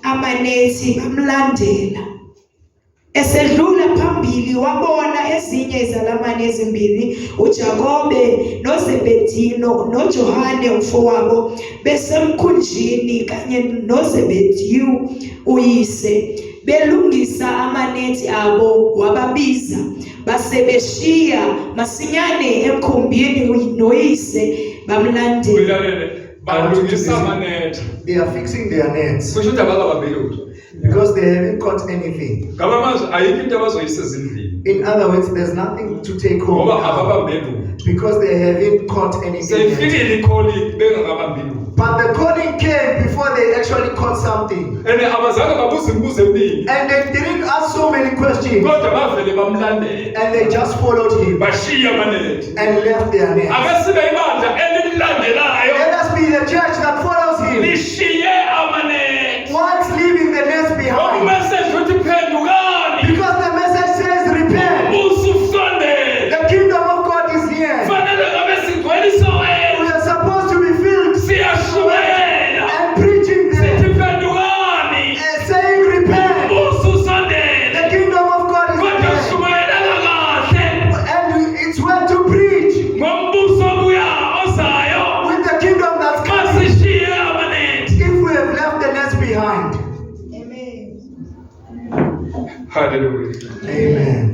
amanethi bamlandela. Esedlula phambili wabona ezinye izalamane ezimbili, uJakobe noZebedino noJohane umfowabo besemkhunjini kanye noZebediyu uyise belungisa amanethi abo, wababiza basebeshiya masinyane emkhumbini noyise bamlandela. They are fixing their nets because they haven't caught anything. In other words, there's nothing to take home because they haven't caught anything yet. But the calling came before they actually caught something. And they didn't ask so many questions. And they just followed him and left their nets. Let us be the church that follows him. Once leaving the nets behind. Because the message says repent. The kingdom of God is here. We are supposed to be filled and preaching them, saying repent. The kingdom of God is here. And it's where to preach with the kingdom that's coming. If we have left the nets behind. Hallelujah. Amen.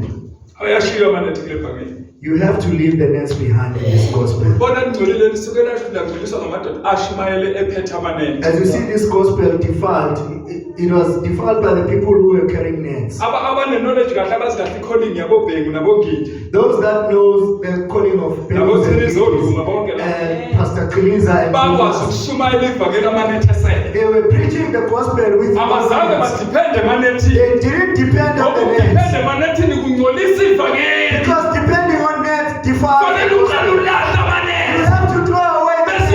You have to leave the nets behind in this gospel. As you see this gospel defiled, it was defiled by the people who were carrying nets. Those that knows the calling of Bemus and Pastor Kiliza and they were preaching the gospel with confidence. They didn't depend on the nets. Because depending on nets defiles the gospel. You have to throw away the nets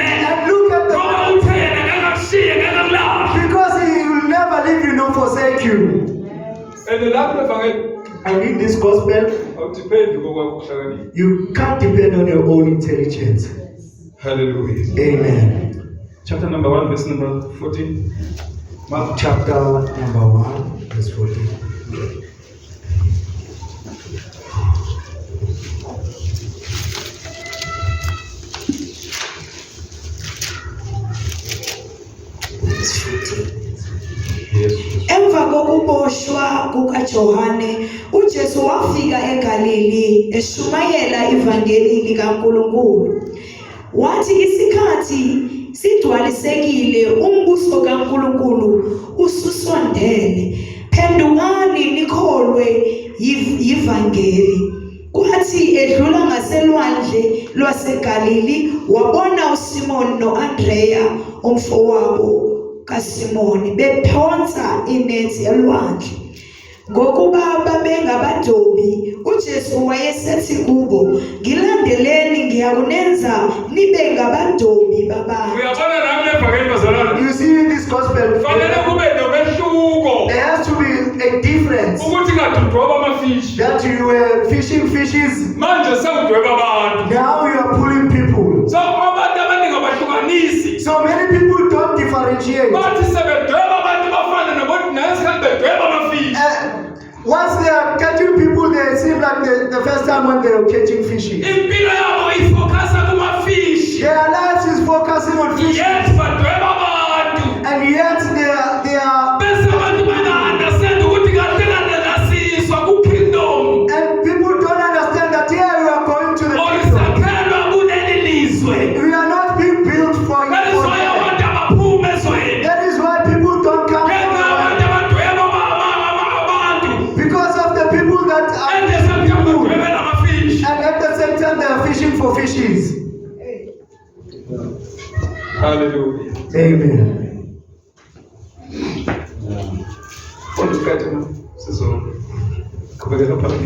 and look at the man. Because he will never leave you nor forsake you. And in this gospel, you can't depend on your own intelligence. Hallelujah. Amen. Chapter number 1, verse number 14. Mark chapter number 1, verse 14. Emva kokuboshwa kukaJohane, uJesu wafika eGalili eshumayela ivangeli likaNkulunkulu. Wathi isikhathi sidwalisekile, umbuso kaNkulunkulu ususondele. Phendukani nikholwe yivangeli. Kwathi edlula ngaselwandle lwaseGalili wabona uSimoni noAndreya umfowabo kaSimoni bephonsa inethi elwandle. Ngokuba babengabadobi, uJesu wayesethi kubo, "Ngilandeleni, ngiyakunenza nibe ngabadobi babantu." You see in this gospel, there has to be a difference. That you were fishing fishes, now you are pulling people. So many people don't differentiate. Once they are catching people, they seem like the first time when they are catching fishes. Their lives is focusing on fishing. And yet they are and people don't understand that here you are going to the kingdom. We are not being built for you. That is why people don't come. Because of the people that are food. And at the same time they are fishing for fishes. Hallelujah. Amen.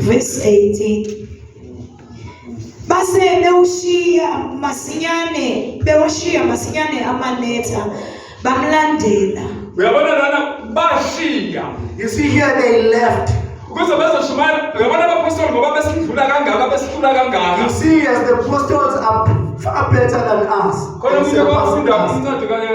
Verse 18. Base bewashiya masinyane amanetha bamlandela. You see here they left. abapostoli ngoba besidlula kangaka besithula kangaka You see, as the apostles are far better than us. khona and umuntu wafunda surpassing us. incwadi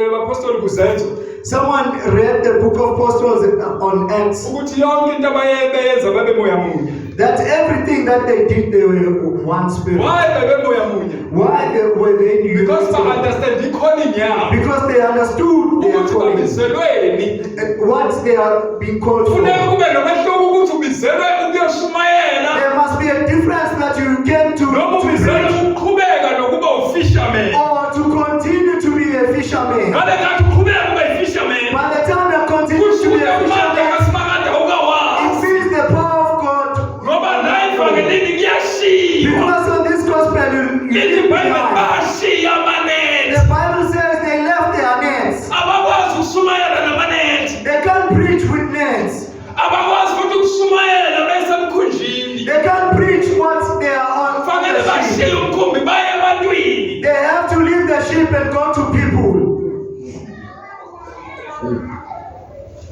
yabapostoli kuzenzo Someone read the book of Apostles on Acts, ukuthi yonke into abayenza babemoya munye. that everything that they did, they were one spirit. Why babemoya munye? Why were they new? Because ba understand i-calling yabo Because they understood their ukuthi calling, babizelweni. what they are being called for. Funeka kube nomehluko ukuthi ubizelwe ukuyoshumayela There must be a difference that you came noma to ubizelwe preach, ukuqhubeka nokuba ufisherman. or to continue to be a fisherman. Ngale kathi uqhubeka ukuba i-fisherman By the time they continue kusho to be ukuthi a umandla fisherman, kaSimakade it awukawazi. means the power of God. Ngoba la evangelini kuyashiwo. Because of this gospel, you Lithi live iBhayibheli behind. bayashiya amanethi. The Bible says they left their nets. Abakwazi ukushumayela namanethi. They can't preach with nets. Abakwazi futhi ukushumayela besemkhunjini. They can't preach what they are on. Fanele bashiye umkhumbi baye ebantwini. They have to leave the sheep and go to people.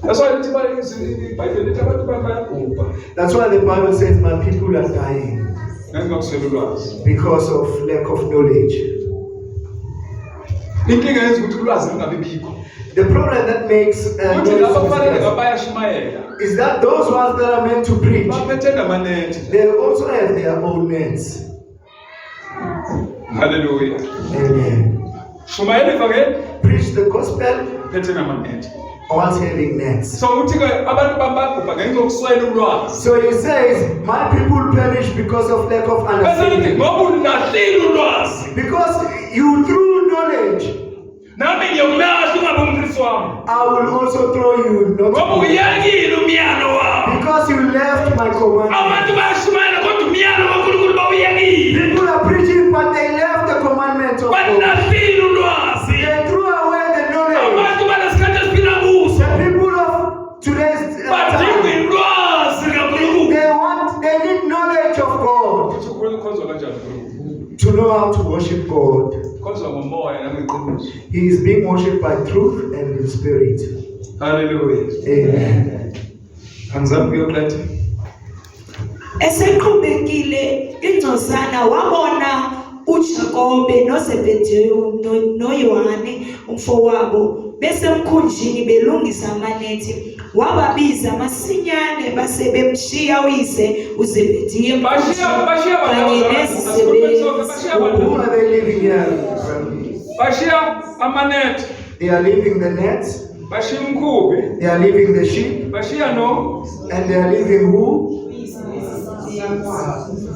That's why lithi iBhayibheli lithi abantu bayabhubha That's why the Bible says my people are dying ngenxa yokuswela ulwazi. because of lack of knowledge. Inkinga yenza ukuthi ulwazi lungabi bikho. The problem that makes Ukuthi laba kufanele knowledge bayashumayela is that those ones that are meant to preach, baphethe namanethi. they also have their own nets. Hallelujah. Amen. Shumayela ivangeli Preach the gospel phethe namanethi. whilst having nets. So uthi ke abantu babhubha ngenxa yokuswela ulwazi. So he says, my people perish because of lack of Bese lithi understanding. ngoba ulahlile ulwazi. Because you through knowledge, Nami ngiyomlahla ungabe umphristi wami. I will also throw you Ngoba not uyekile umyalo wami. because you left my commandment. Abantu bayashumayela kodwa umyalo kaNkulunkulu bawuyekile. People are preaching, but they left the commandment of God. Balahlile ulwazi. They threw away the knowledge. Abantu balesikhathi esiphila kuso The people of today's badinga time, ulwazi kaNkulunkulu. they need knowledge of God Ukuthi ukhonzwa kanjani uNkulunkulu? to know how to worship God. Khonzwa ngomoya nangeqiniso. He is being worshipped by truth and in spirit. Hallelujah. Amen. Angizami kuyoqeda. Eseqhubekile ingcosana wabona uJakobe noZebediyo noYohane umfowabo besemkhunjini belungisa amanethi, wababiza masinyane base bemshiya uyise uZebediyo Bashiya kanye nezisebenzi. Who are they living here? Bashiya amanethi, They are leaving the nets, bashiya umkhubi, they are leaving the sheep, bashiya no and they are leaving who?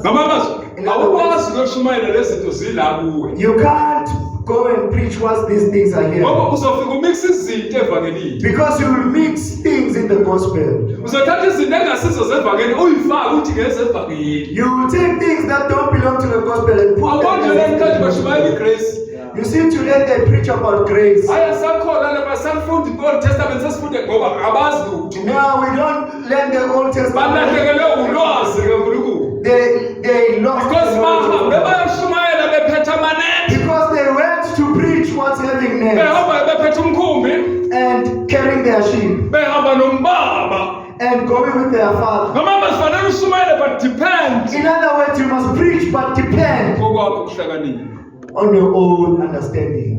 ngamamazwi awukwazi ukuyoshumayela lezi zinto zila kuwe You can't go and preach what these things are here. ngoba uzofika umixe izinto evangelini. Because you will mix things in the gospel. Uzothatha izinto engasizo zevangeli uyifake uthi ngezevangeli. You will take things that don't belong to the gospel and put Abonje them in lenkathi the bashumayela gospel. igrace. You see, today they preach about grace. Haya sakhona laba safundi Old Testament sesifunde ngoba abazi lutho. Now we don't learn the Old Testament. Balahlekelwe ulwazi kaNkulunkulu. They lost Because the knowledge of bahambe God. bayashumayela bephethe amanethi. Because they went to preach what's having nets Behamba bephethe umkhumbi, and carrying their sheep behamba nombaba. and going with their father. Noma basifanele ushumayele but depend In other words, you must preach but depend kokwakho ukuhlakanipha. on your own understanding.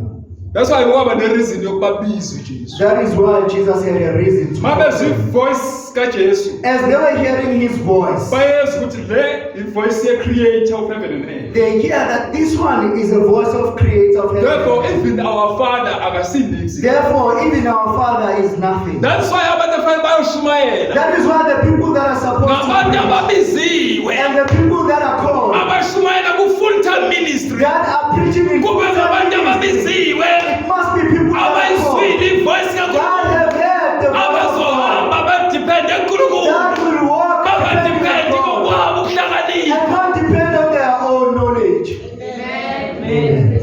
That's why kwaba nereason yokubabiza uJesu. That is why Jesus had a reason to. Mabezwe ivoice kaJesu. As they were hearing his voice, Bayezi ukuthi le ivoice ye-creator of heaven and earth. they hear that this one is a voice of Creator of Therefore heaven. even our Father akasindisi. Therefore, even our Father is nothing. That's why abantu afanele bayoshumayela. That is why the people that are supposed Ngabantu to ababiziwe. and the people that are called, Abashumayela ku-full time ministry. that are preaching in Kube ngabantu ababiziwe. it must be people that are called, Abayiswile ivoice that kaNkulunkulu. have heard the voice of God, Abazohamba badepende kuNkulunkulu. that will walk Bangadepende on kokwabo ukuhlakanipha. and not depend on their own knowledge. Amen.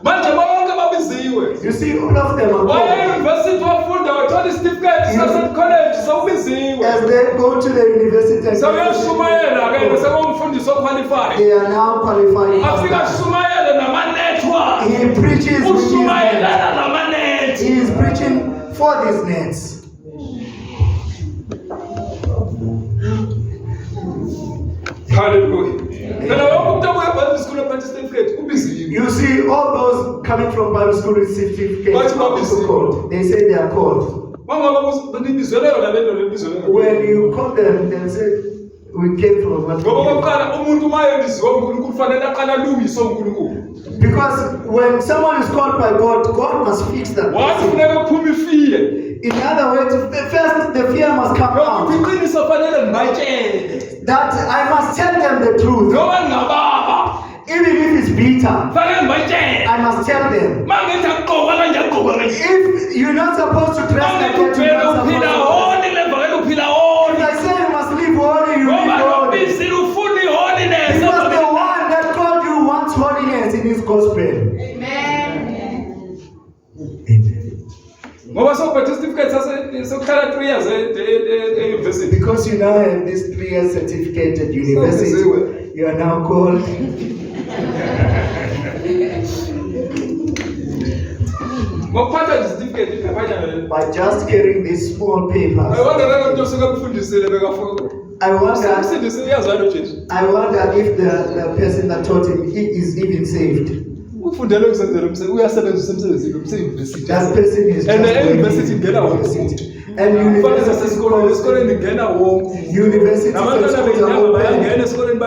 Manje bonke babiziwe. You see, all of them are Waya called. university wafunda wathola isitifiketi sase-college sawubiziwe. As they go to the university, and Sawuyoshumayela ke sekomfundisi oqualified. they are now qualified. Afika ashumayele nama-network. He preaches with his nets. Ushumayelana nama-net. He is preaching for these nets. You see, all those coming from Bible school with certificates But are also called. They say they are called. When you call them, they say, we came from what? Because when someone is called by God, God must fix that person. In other words, first the fear must come out. That I must tell them the truth. Even if it's bitter, I must tell them. If you're not supposed to dress like that, you're not supposed to. If I say you must live holy, you live holy. Because the one that called you wants holiness in his gospel. Amen. Because you now have this 3 years certificate at university, you are now called. By just carrying these small papers, I wonder if the person that taught him is even saved. That person is and the university get out. And university schools are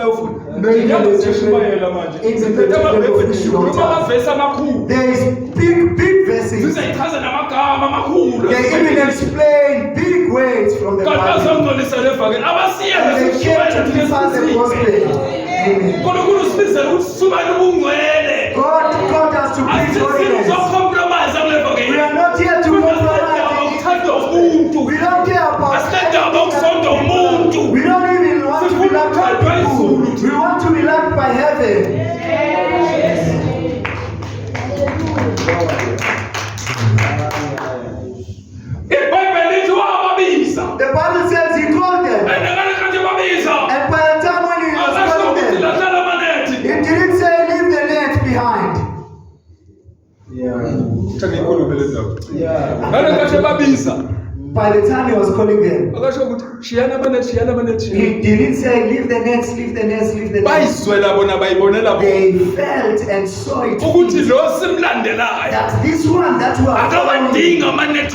open. There is big verses. They even explain big words from the Bible. And they came to defend the gospel. Amen. God called us to preach holiness. We are not here to compromise. We don't care about anything. We don't even want to be loved by people. We want to be loved by heaven. The Bible says he called them. And by the time when he was calling them, he didn't say leave the net behind. By the time he was calling them, he didn't say leave the nets, leave the nets, leave the nets. They felt and saw it that this one that we are following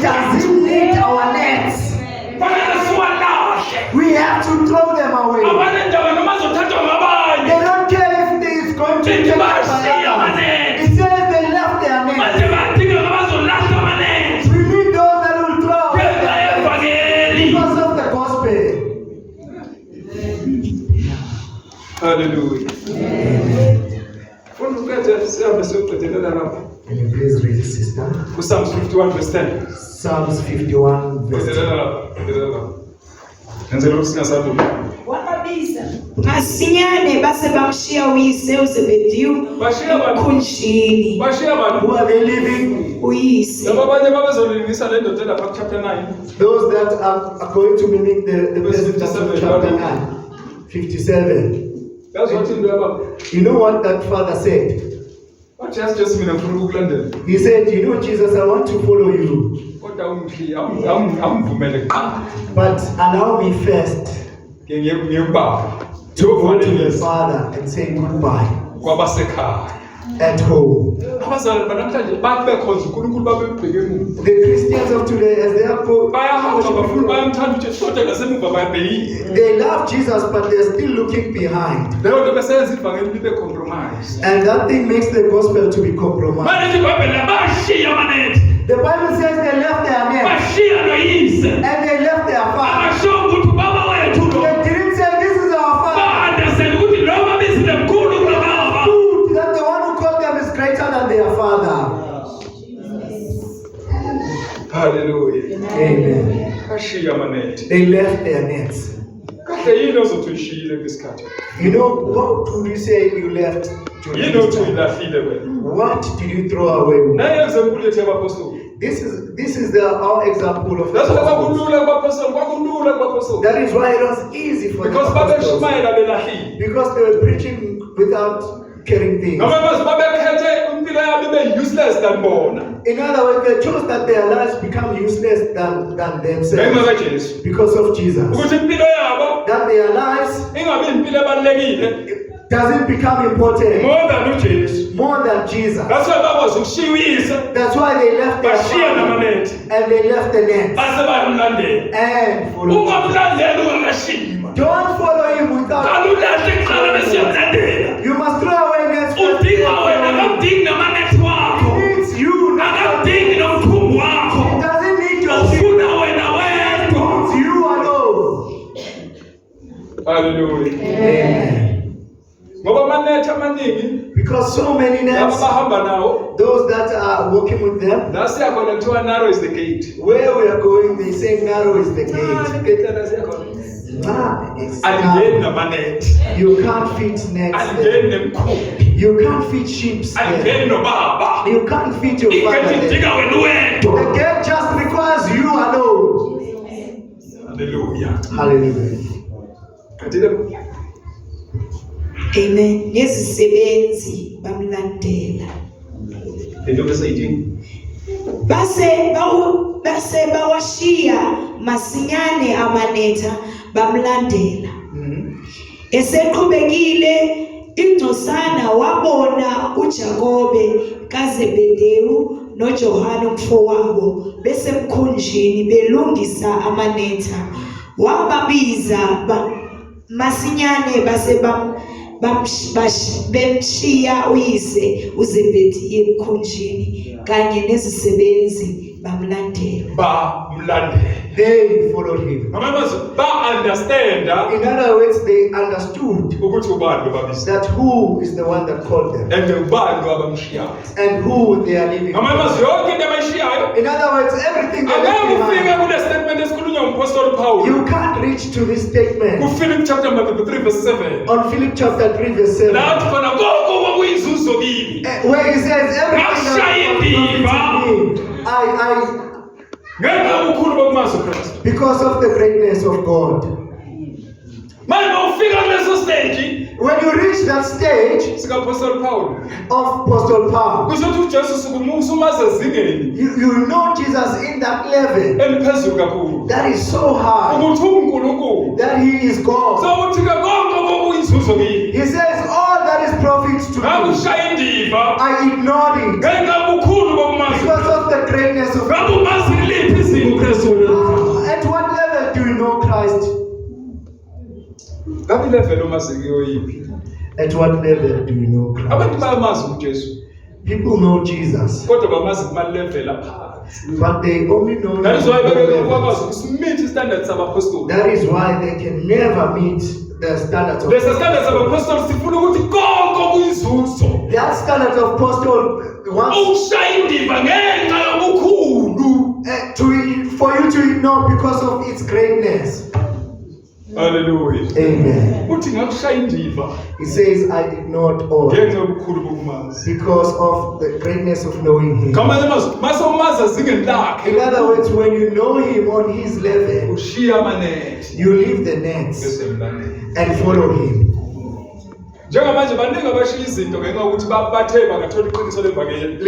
doesn't need our nets. We have to throw them away. They don't care if it is going to take by others. It says they left their nets. We need those that will throw away because of the gospel. Hallelujah. Can you please read it, sister? Psalms 51 verse 10. Psalms 51 verse 10. Wababiza masinyane base bamshiya uyise uZebediya emkhunjini. Who are they leaving? Uyise. Those that are going to mimic the president of chapter 9, 57. You know what that father said? He said, you know, Jesus, I want to follow you. But allow me first to go to the Father and say goodbye at home. The Christians of today, as they are they love Jesus, but they're still looking behind. And that thing makes the gospel to be compromised. The Bible says they left their nets and they left their father. They didn't say this is our father. That the one who called them is greater than their father. Hallelujah. Amen. They left their nets. You know, what would you say you left? What did you throw away? This is our example of the apostles. That is why it was easy for the apostles. Because they were preaching without caring things. In other words, they chose that their lives become useless than themselves because of Jesus. That their lives doesn't become important more than uJesu. more than Jesus. That's why bakwazi ukushiya uyise That's why they left their bashiya family namanethi and they left the net base bayamlandela. and followed. Ungamlandeli ungashima. Don't follow him without. Alulahle kuqala bese uyamlandela. You must throw away nets first. Udinga wena akudingi namanethi wakho. He needs you, not Akudingi nomkhumbi wakho. He doesn't need your Ufuna wena wedwa. It's you alone. Hallelujah. Amen. Ngoba amanethi amaningi Because so many laba nets, bahamba nawo those that are working with them, nasiya khona kuthiwa narrow is the gate. where we are going, they say narrow is the gate. Igate lana siya khona. It's Alingeni narrow. namanethi. You can't fit nets Alingeni there. nemkhumbi. You can't fit sheep there. Alingeni nobaba. You can't fit your Igate father there. idinga wena wedwa. The gate just requires you alone. Hallelujah. Hallelujah. Kathile Amen. Nezisebenzi bamlandela. into besayithini. Base bawashiya masinyane amanetha bamlandela. Eseqhubekile ingcosana wabona uJakobe kaZebedeu noJohane umfowabo besemkhunjini belungisa amanetha. Wababiza masinyane base bemshiya uyise uZebedi emkhunjini kanye nezisebenzi bamlandela. Bamlandela. They followed him. Ngamazi ba-understand In other words, they understood ukuthi ubani lobabisa that who is the one that called them and ubani lwabamshiyayo. and who they are living Ngamazi for. yonke into abayishiyayo In other words, everything they angeke left ufike behind. kule statement esikhulunywa ngumphostoli Paul You can't reach to this statement kuPhilip chapter number 3 verse 7 on Philip chapter 3 verse 7 lathi khona konke okwakuyinzuzo kimi where he says everything that was to me, ngenxa yobukhulu bokumazi uKristu. because of the greatness of God. Manje ufika kuleso stage When you reach that stage sikaPhostoli Paul of Apostle Paul, kusho ukuthi uJesu sukumaze ezingeni you know Jesus in that level eliphezulu kakhulu that is so high ukuthi uNkulunkulu that he is God. sawuthi ke konke okuyinzuzo kimi He says all that is profit to me, ngakushaya indiva I ignored it ngenxa yobukhulu bokumazi. because of the greatness of God. Ngabe umazi liphi izimo uKristu? At what level do you know Christ? Ngabe level omazi kiyo yiphi? At what level do you know Christ? Abantu bayamazi uJesu People know Jesus, kodwa bamazi kuma level aphansi. but they only know That is why the beke level. kwakwazi ukumeet standards sabapostoli. That is why they can never meet the standards of Lesa standards sabapostoli sifuna ukuthi konke okuyinzuzo that standard of apostle wants ukushaya indiva ngenxa yobukhulu. for you to ignore because of its greatness. Hallelujah. Amen. Uthi ngakushaya indiva He says, I ignored all ngenxa yobukhulu bokumazi. because of the greatness of knowing him. Ngamanye amazwi mase umazi ezingeni lakhe In other words, when you know him on his level, ushiya amanethi you leave the nets bese mlandela. and follow him. Njengamanje baningi abashiya izinto ngenxa yokuthi bathe bangathola iqiniso levangeli.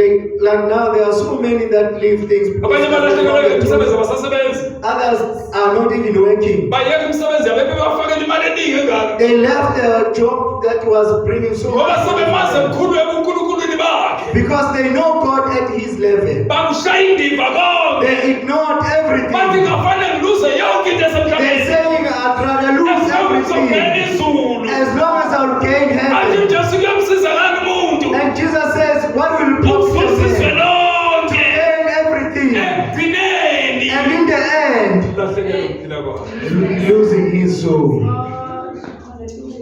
Like now, there are so many that leave things because Abanye they balahlekelwe know the imisebenzi truth. abasasebenzi. Others are not even working. Bayeka imisebenzi yabo bebafakela imali eningi engaka. They left a job that was bringing so Ngoba much sebemazi money emkhulu ebuNkulunkulu bakhe. because they know God at his level. Bakushaya indiva konke. They ignored Bathi everything. ngafanele ngiluze yonke into They're esemhlabeni. saying, I'd rather lose Ngizongena everything izulu. as long as I'll gain Athi heaven. uJesu kuyamsiza ngani umuntu? And Jesus says, what will profit Ukuzizwe him? lonke. Gain everything. Ekugcineni. And in the end, Lahlekelwe ukuphila kwakhe. losing his soul.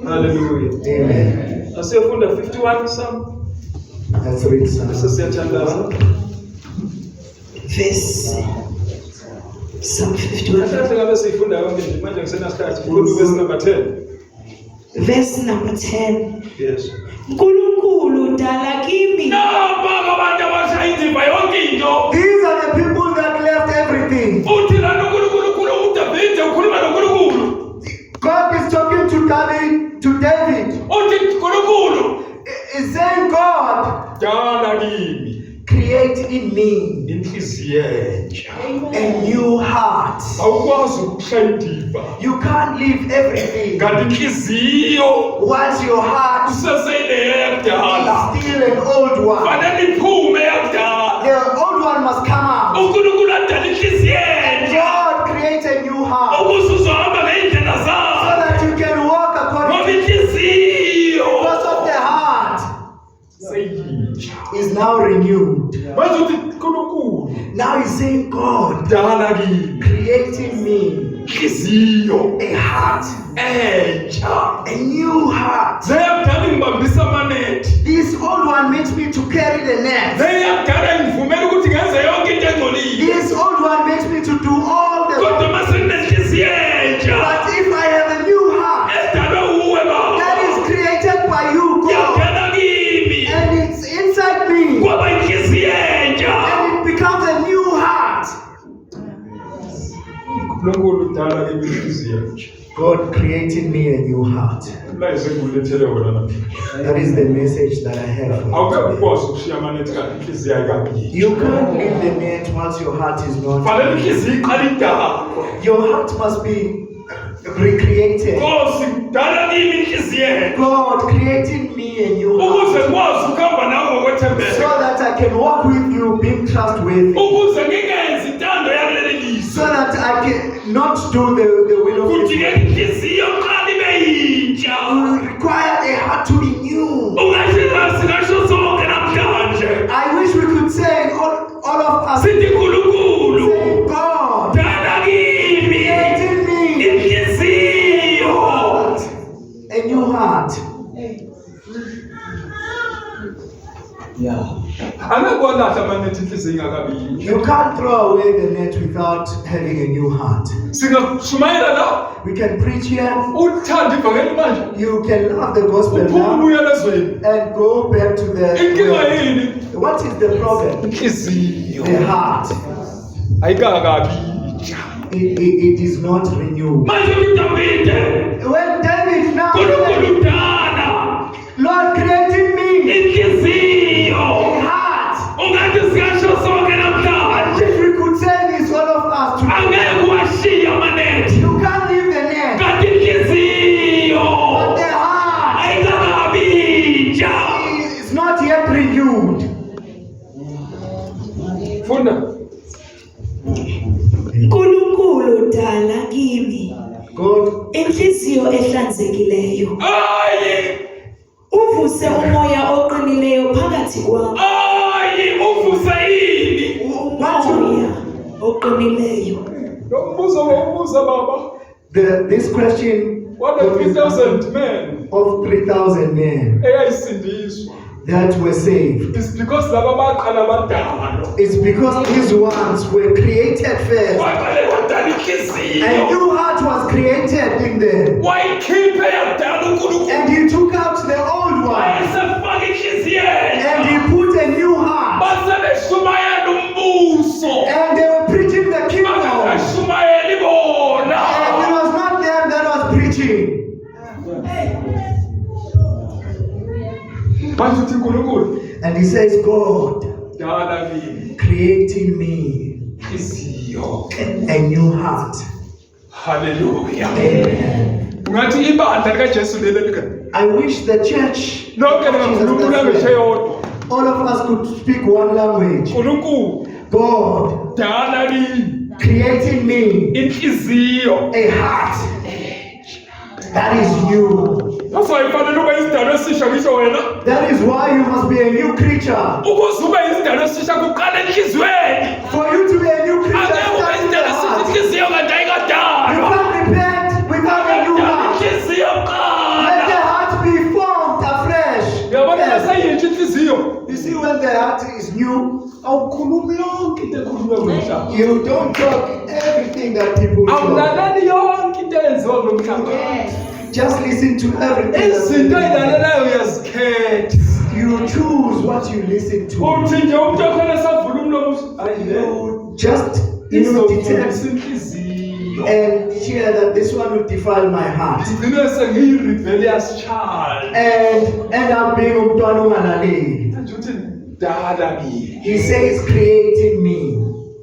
Hallelujah. Amen. Asiyofunda 51 Psalm. Let's read some. Sesiyathandaza. Verse Psalm 51. Nahle ngabe siyifunda yonke nje manje ngisenasikhathi. Ukhulu verse number 10. Verse number 10. Yes. Nkulunkulu dala kimi. Napa abantu abashaya indiva yonke into. These are the people that left everything. Uthi lana uNkulunkulu uDavide ukhuluma noNkulunkulu. God is talking to David. Uthi uNkulunkulu He's saying, God, dala kimi. create create in me inhliziyo entsha. a new heart. Awukwazi ukuhlala indiva You can't leave everything kanti inhliziyo once your heart useseleyo yakudala. is still an old one. Fanele iphume yakudala. The old one must come out. uNkulunkulu adala inhliziyo entsha God create a new heart ukuze uzohamba ngey'ndlela so zakhe. that you can walk according Ngoba to inhliziyo because of the heart seyintsha. is now renewed. Manje uthi uNkulunkulu Now he's saying, God, dala kimi creating me inhliziyo a heart, entsha. a new heart. Zeyakudala ngibambisa amanethi. This old one makes me to carry the net. Zeyakudala ngivumela ukuthi ngenze yonke into engcolile. This old one makes me to do all the Kodwa mase nginenhliziyo entsha But if I have a new heart edalwe uwe that Baba, is created by you, God, yakudala kimi and it's inside me, kwaba inhliziyo entsha. and it becomes a new heart. uNkulunkulu dala kimi inhliziyo entsha. God created me a new heart. Umlayezo engulethele wona namhlanje. That is the message that I have for you Awukeke today. ukwazi ukushiya amanethi kanti inhliziyo ayikabi. You can't leave the net once your heart is not. Fanele inhliziyo iqale idakwe. Your heart must be recreated. Nkosi dala kimi inhliziyo entsha. God created me a new Ukuze heart ngikwazi ukuhamba nawe so ngokwethembeka. that I can walk with you being trustworthy, Ukuze ngingenzi intando yakuleli lizwe. so that I can not do the will of Kuthi God. ke inhliziyo iqale ibe yintsha. You require a heart to be new. Singasho sonke namhlanje I wish we could say all of us sithi uNkulunkulu say, God, dala kimi created me inhliziyo a new heart. Angekwanahla amanethi inhliziyo ingakabi yintsha. You can't throw away the net without having a new heart. Singashumayela la We can preach here. uthanda ivangeli manje You can love the gospel uphuma now ubuye elezweni. and go back to Inkinga the. yini? What is the problem? Inhliziyo The heart. ayikakabi yintsha. It is not renewed. Manje uDavide When David now uNkulunkulu dala Lord created me inhliziyo. a heart. Ungathi singasho sonke namhlanje If we could say this, all of us today, angeke uwashiye amanethi you can't leave the net. kanti inhliziyo But the heart ayikakabi yintsha. is not yet renewed. Funda. uNkulunkulu dala kimi God inhliziyo ehlanzekileyo, Ayi, uvuse umoya oqinileyo phakathi kwami. uvuse yini? Umoya oqinileyo. Lo mbuzo wawubuza baba. this question What a 3,000 men of 3,000 men eyayisindiswa. that were saved. It's because laba baqala badalo. It's because these ones were created first. Waqale wadala A inhliziyo. new heart was created in them. Wayikhiphe yakudala uNkulunkulu. And he took out the old one Wayesefaka inhliziyo and entsha. he put a new heart. Base beshumayela umbuso. And they were preaching the kingdom. Bangashumayeli bona. And it was not them that was preaching. Manje uthi uNkulunkulu And he says, God, dala kimi creating me inhliziyo. a new heart. Hallelujah. Amen. Ungathi ibandla likaJesu leli lika. I wish the church, Lonke lingakhuluma language eyodwa. all of us could speak one language. uNkulunkulu God, dala kimi creating me inhliziyo. a heart that is new. That's why ifanele ube isidalwa esisha ngisho wena. That is why you must be a new creature. Ukuze ube isidalwa esisha kuqala enhliziyweni. For you to be a new creature, Angeke ube start in the isidalwa esisha heart. inhliziyo kanti You ayikadalwa. can't repent without a new Dala heart. inhliziyo Let the qala. heart be formed afresh. Uyabona Yes. nasayintsha inhliziyo. You see, when the heart is new, Awukhulumi yonke into ekhulunywa ngomhlaba. you don't talk everything that people talk. Awulaleli yonke into eyenziwa ngomhlaba. Just listen to everything. Izinto that oy'lalelayo uyazikhetha. you choose what you listen to. Uthi nje umuntu okhona esavula umlomo uthi, "Hayi le, You just izovulisa detect inhliziyo." and share that this one will defile my heart Ngigcine sengiyi-rebellious child. and end up being umntwana ongalaleli. Nje uthi, dala kimi. He says, creating me.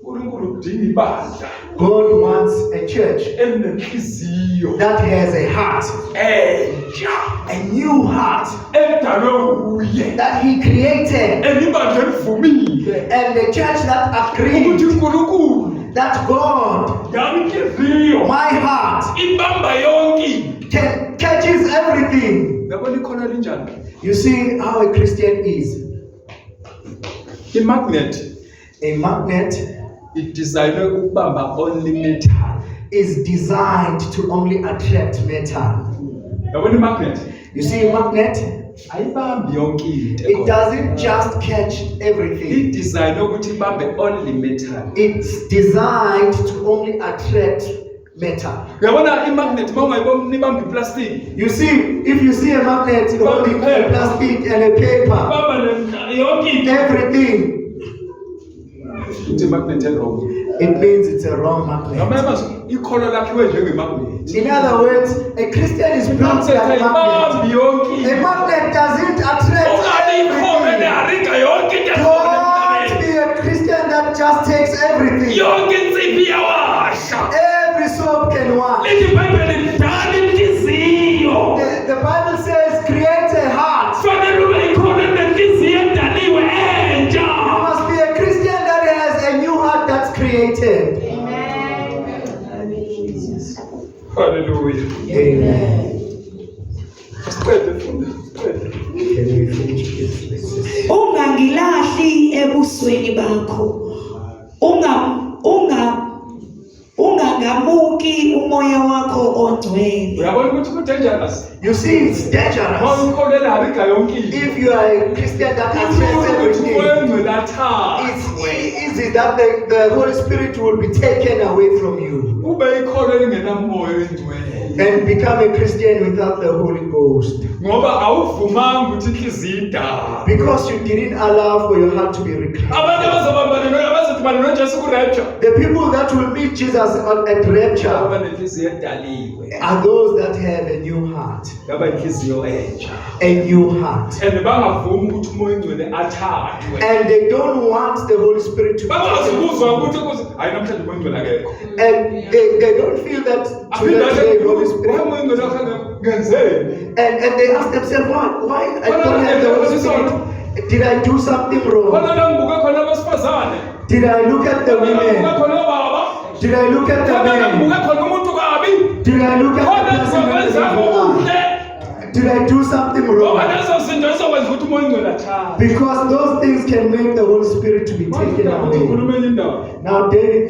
uNkulunkulu udinga ibandla God wants a church elinenhliziyo that has a heart, entsha a new heart edalwe nguye that He created, elibandla elivumile and the church that ukuthi agreed uNkulunkulu that God, yami inhliziyo my heart, ibamba yonke. catches everything. Yabona ikhona linjani? You see how a Christian is. I-magnet A magnet idesignwe ukubamba only metal. is designed to only attract metal. Yabona i-magnet You see, a magnet, ayibambi yonke into. it doesn't just catch everything. Idesignwe ukuthi ibambe only metal. It's designed to only attract metal. Yabona i-magnet mawungayibona ibamba iplastic. You see, if you see a magnet holding a plastic and a paper, Ibamba yonke into. everything, Uthi i-magnet wrong. it means it's a wrong magnet. Ngamanye ikhono lakhiwe njenge-magnet. In other words, a Christian is built like a magnet. Ayibambi yonke. A magnet doesn't attract Ungabi ikhono everything. eliharika yonke into Don't ekhona be a Christian that just takes everything. yonke insiphi iyawasha. Every soap can wash. Lithi iBhayibheli dala inhliziyo. The Bible says, create a heart. Fanele ube ikhona enenhliziyo edaliwe entsha. You must be a Christian that has a new heart that's created. Hallelujah. Amen. Siqede funda. Can we finish this? Ungangilahli ebusweni bakho. Ungangamuki umoya wakho ongcwele. Uyabona ukuthi ku-dangerous. You see, it's dangerous. Mawukhona eliharika yonke into. If you are a Christian that attracts Ukuthi everything, umoya ongcwele athathwe. it's easy that the Holy Spirit will be taken away from you Ube ikhono elingenamoya oyingcwele. and become a Christian without the Holy Ghost. Ngoba awuvumanga ukuthi inhliziyo idala. Because you didn't allow for your heart to be reclaimed. Abantu abazodibana noJesu ku-rapture The people that will meet Jesus at rapture abanenhliziyo edaliwe. are those that have a new heart. Yaba inhliziyo entsha. A new heart. And bangavumi ukuthi umoya ongcwele athathwe. And they don't want the Holy Spirit to be Bangazi taken. ukuzwa ukuthi hayi namhlanje umoya ongcwele akekho. And they don't feel that today the Holy Spirit. umoya ongcwele akhe ngenzeni. And they ask themselves, why I don't have the Holy Spirit? Did I do something wrong? Khona la ngibuke khona abesifazane. Did I look at the Khona la ngibuke women? khona obaba. Did I look at the Khona la men? ngibuke khona umuntu kabi. Did I look at Khona the person that is ngizokwenzanga wrong? okuhle. Did I do something Ngoba wrong? lezo zinto zizokwenza ukuthi umoya ongcwele athathwe. Because those things can make the Holy Spirit to be taken away. Ukhuluma enye indaba. Now David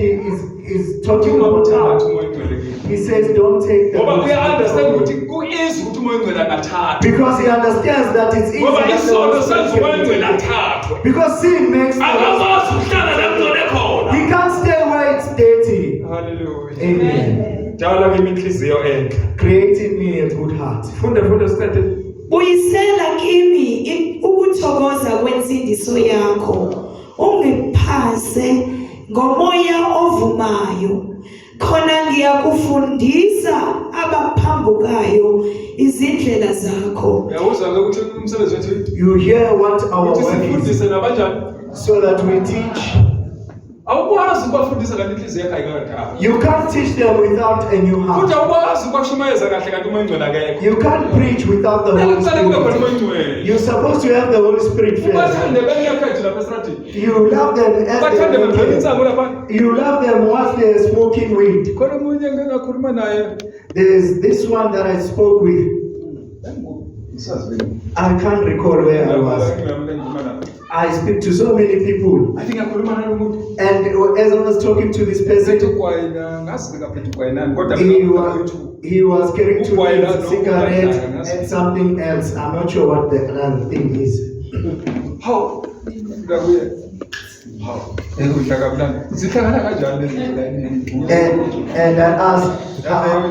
is talking about Ungamthathi umoya ongcwele kimi. He says, don't take the Ngoba Holy uya-understand Spirit ukuthi away. ku-easy ukuthi umoya ongcwele angathathwa. Because he understands that it's easy. Ngoba that the isono Holy senza Spirit umoya can be ongcwele taken. athathwe. Because sin makes the Holy Akakwazi ukuhlala la kugcwele khona. He can't stay where it's dirty. Hallelujah. Amen. Dala kimi inhliziyo enhle. Creating me a good heart. Funda siqede. Buyisela kimi ukuthokoza kwensindiso yakho. Ungiphase ngomoya ovumayo. Khona ngiyakufundisa abaphambukayo izindlela zakho. Uyawuzwa-ke ukuthi umsebenzi wethu You hear what our ukuthi work is, sifundise nabanjani. so that we teach. Awukwazi ukubafundisa kanti inhliziyo yakho ayikakathanga. You can't teach them without a new Futhi heart. awukwazi ukwashumayeza kahle kanti umoya ongcwele akekho. You can't preach without the Holy Kuqale kube khona umoya Spirit. ongcwele. You're supposed to have the Holy Spirit first. Ubathande bengekhethu lapha esitradini. You love them as Bathande they bebheka are. insango lapha. You love them whilst they are smoking weed. Khona omunye engike ngakhuluma naye. There's this one that I spoke with. I can't recall where I was. I speak to so many people. I think ngakhuluma nalo muntu. And as I was talking to this person, Ugwayina ngazi ngaphethe ugwayinani kodwa he was carrying two things, cigarette and something else. I'm not sure what the other thing is. How? Ngakuye. How? Ekudla kabulani. Zihlangana kanjani lezi zinto? And I asked, how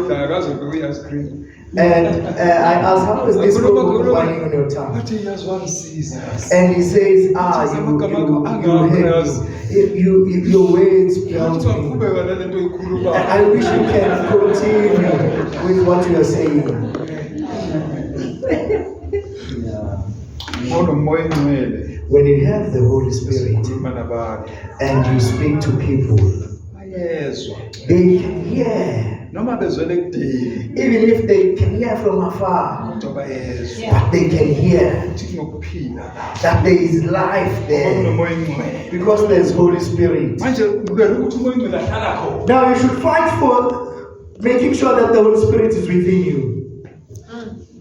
is this going on your tongue? And he says, your words belong to me. And I wish you can continue with what you are saying. When you have the Holy Spirit Ukhuluma nabantu. and you speak to people, Bayezwa. they can hear. Noma bezwele kudini. Even if they can hear from afar, Kodwa bayezwa. but they can hear Ukuthi ngokuphila la. that there is life there Kunomoya ingcwele. because there's Holy Spirit. Manje ngibela ukuthi umoya ingcwele ahlala khona. Now you should fight for making sure that the Holy Spirit is within you.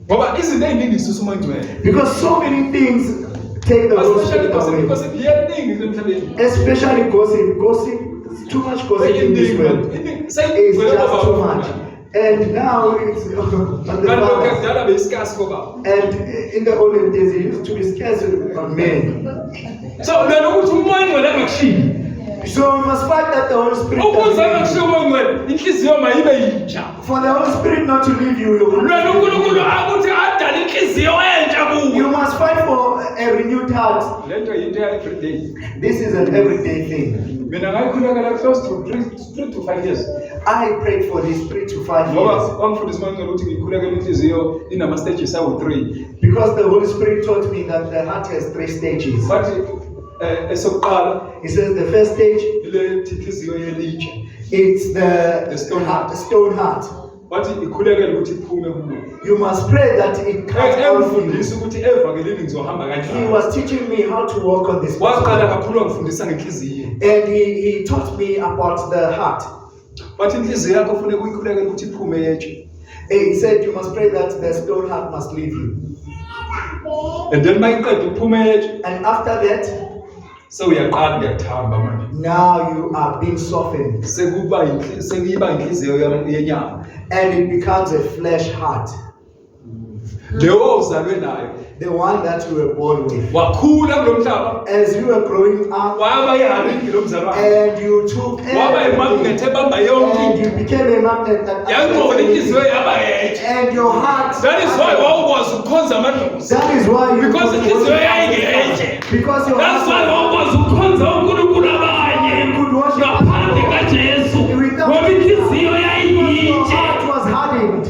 Ngoba izinto eziningi zisusa umoya ingcwele. Because so many things take the Holy Especially Spirit gossip, away. because iyeningi emhlabeni. Especially gossip. Gossip, too much gossip in this world. It's just too much. And now it's on the fathers. And in the olden days, it used to be scarce on men. So ngibela ukuthi umoya ingcwele angakushini. So we must fight that the Holy Spirit Ukuze doesn't angakushiya leave you. umoya ingcwele, inhliziyo mayibe yintsha. For the Holy Spirit not to leave you, you Ngibela must, uNkulunkulu akuthi adale inhliziyo entsha kuwe. you must fight for a renewed heart. Lento yinto ya everyday. This is an everyday thing. Mina ngayikhulekela close to 3 to 5 years. I prayed for this 3 to 5 Ngoba years wangifundisa umoya ingcwele ukuthi ngikhulekele inhliziyo inama stages awu-3. because the Holy Spirit taught me that the heart has 3 stages. But esokuqala He says the first stage, ile inhliziyo yelitshe. it's the The stone heart. stone heart. Bathi ikhulekele ukuthi iphume kuwe. You must pray that it comes out of you. Emfundisa ukuthi evangelini ngizohamba He kanjani. was teaching me how to walk on this Waqala path. kakhulu wangifundisa ngenhliziyo. And he taught me about the heart. Bathi inhliziyo yakho kufanele uyikhulekele ukuthi iphume yetshe. He said you must pray that the stone heart must leave you. And then mayiqeda uphume yetshe, And after that, sewuyaqala uyathamba manje. now you are being softened. Sekuyiba inhliziyo yenyama. And it becomes a flesh heart. Leyo ozalwe nayo. The one that you were born with. Wakhula kulo mhlaba. As you were growing up Waba yihambi lo mzalwane. and you took Waba everything, imagnet ebamba yonke. and you became a magnet that Yangcola inhliziyo yaba yetshe. and your heart. That is why wawukwazi ukukhonza amadlozi. That is why you Because inhliziyo yayingetshe. because your That's why heart wawukwazi ukukhonza uNkulunkulu abanye ngaphandle kaJesu. Ngoba inhliziyo your yayiyitshe. heart was hardened.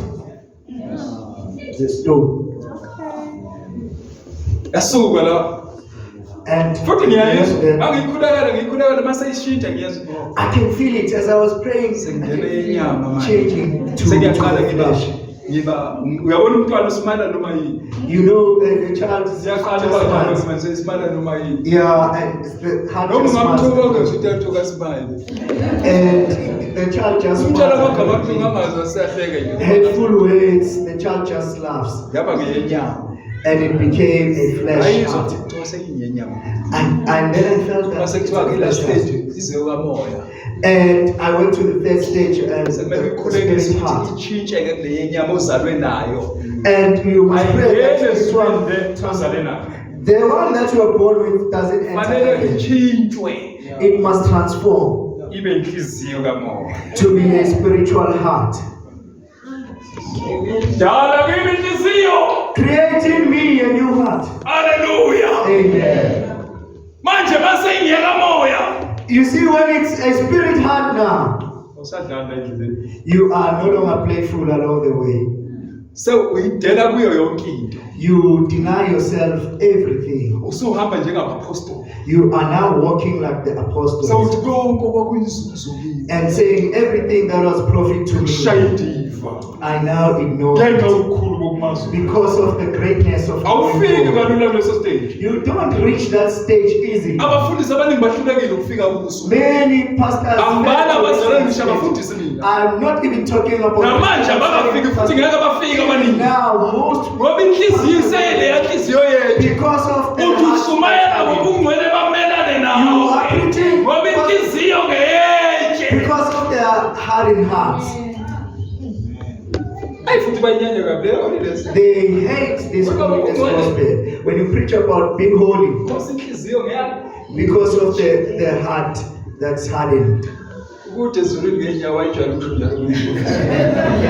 The stone. Yasuka la. And Futhi ngiyayizwa. then Angikhulekela mase ishintsha ngiyezwa. I can feel it as I was praying. I Sengene can feel inyama it manje. changing to Sengiyaqala the flesh. ngiba uyabona umntwana usimala noma yini. You know, the child is just Siyaqala badala smiles. manje isimala noma yini. Yeah, and the heart Noma just ngamthokoza smiles. ukuthi uthatha kaSibali. And the child just Umtshela amagama smiles. akhe ngamazwi siyahleka nje. Hateful words, the child just laughs. Yaba ngeyenyama. And it became a flesh Ayizwa heart. ukuthi kuthiwa seyiyenyama. And then I felt that. Mase kuthiwa ke la stage iziyo kamoya. And I went to the third stage and Sekumele the ukhulekele spirit ukuthi heart. itshintshe ke le yenyama ozalwe nayo. And you must pray that this one, ozalwe nayo. the one that you are born with doesn't enter Fanele again. itshintshwe. It must transform Ibe inhliziyo kamoya. to be a spiritual heart. Dala kimi inhliziyo. Create in me a new heart. Hallelujah. Amen. Manje base ingeka moya. You see, when it's a spirit heart now, Usadlala endleleni. you are no longer playful along the way. So uyidela kuyo yonke into. You deny yourself everything. Usuhamba njengabapostoli. You are now walking like the apostles Sawuthi konke okwakuyinzuzo kimi. and saying everything that was profit to me, Shayindiva. I now ignore Ngenxa it yokukhulu kokumazwi. because of the greatness of Awufiki God. kalula kuleso stage. You don't reach that stage easily. Abafundisi abaningi bahlulekile ukufika kuso. Many pastors Angibala abazalwane ngisho fail. abafundisi mina. I'm not even talking about Namanje abangafiki futhi ngeke bafike abaningi. now most Ngoba inhliziyo isele yanhliziyo yethu. because of the Uthi heart. usumayela ngobungcwele bamelane You nawo. are preaching Ngoba inhliziyo ngeyethe. because of their hardened hearts. Ayi futhi banyanya kabi holiness. They hate this holiness gospel. When you preach about being holy, Ngoba inhliziyo ngeyakho. because of the heart that's hardened. Ukuthi ezulwini ngenyawo ayijwayele ukuthi njalo kuyibo.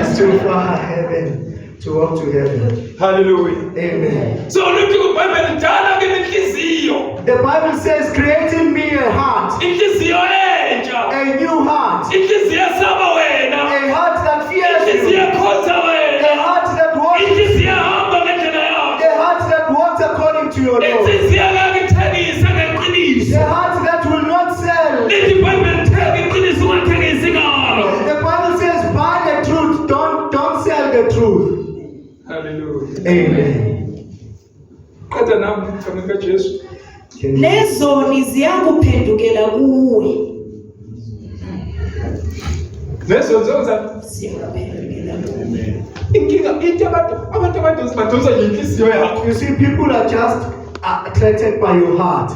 It's too far heaven to walk to heaven. Hallelujah. Amen. So luthi kuBhayibheli dala kimi inhliziyo. The Bible says, create in me a heart, Inhliziyo entsha. a new heart, Inhliziyo esaba wena. a heart that fears Inhliziyo you, ekhonza a wena. heart that walks, Inhliziyo ehamba ngendlela yakho. a heart that walks according to your law. Inhliziyo engeke itheni Hallelujah. Amen. Qeda nami igama likaJesu. lezoni ziyakuphendukela kuwe. Lezo zonke Ziyakuphendukela kuwe. inkinga into abantu badonsa inhliziyo yakho. You see, people are just attracted by your heart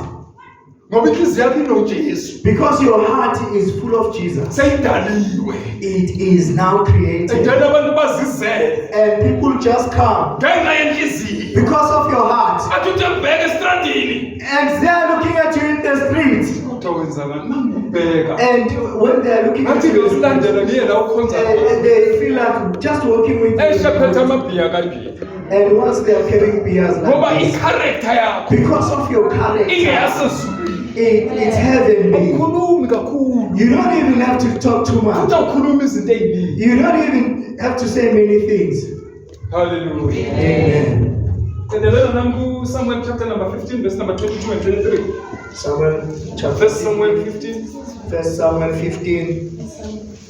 Ngoba inhliziyo yakho inoJesu. because your heart is full of Jesus. Seyidaliwe. It is now created, Edala abantu bazizele. and people just come Ngenxa yenhliziyo. because of your heart, Athi utembeke estradini. and they are looking at you in the street, Kodwa wenzakala mangibheka. and when they are looking at Athi you, ngesilandela niye la ukhonza khona. they feel like just walking with Eshaphethe you. amabhiya kanjani. And once they are carrying beers Ngoba like this, i-character yakho because of your character, ingeyasezulwini. it's heavenly. Awukhulumi kakhulu. You don't even have to talk too much. Futhi awukhulumi izinto eziningi. You don't even have to say many things. Hallelujah. Amen. Endelela nami ku Samuel chapter number 15 verse number 22 and 23. Samuel chapter First Samuel 15 First Samuel 15,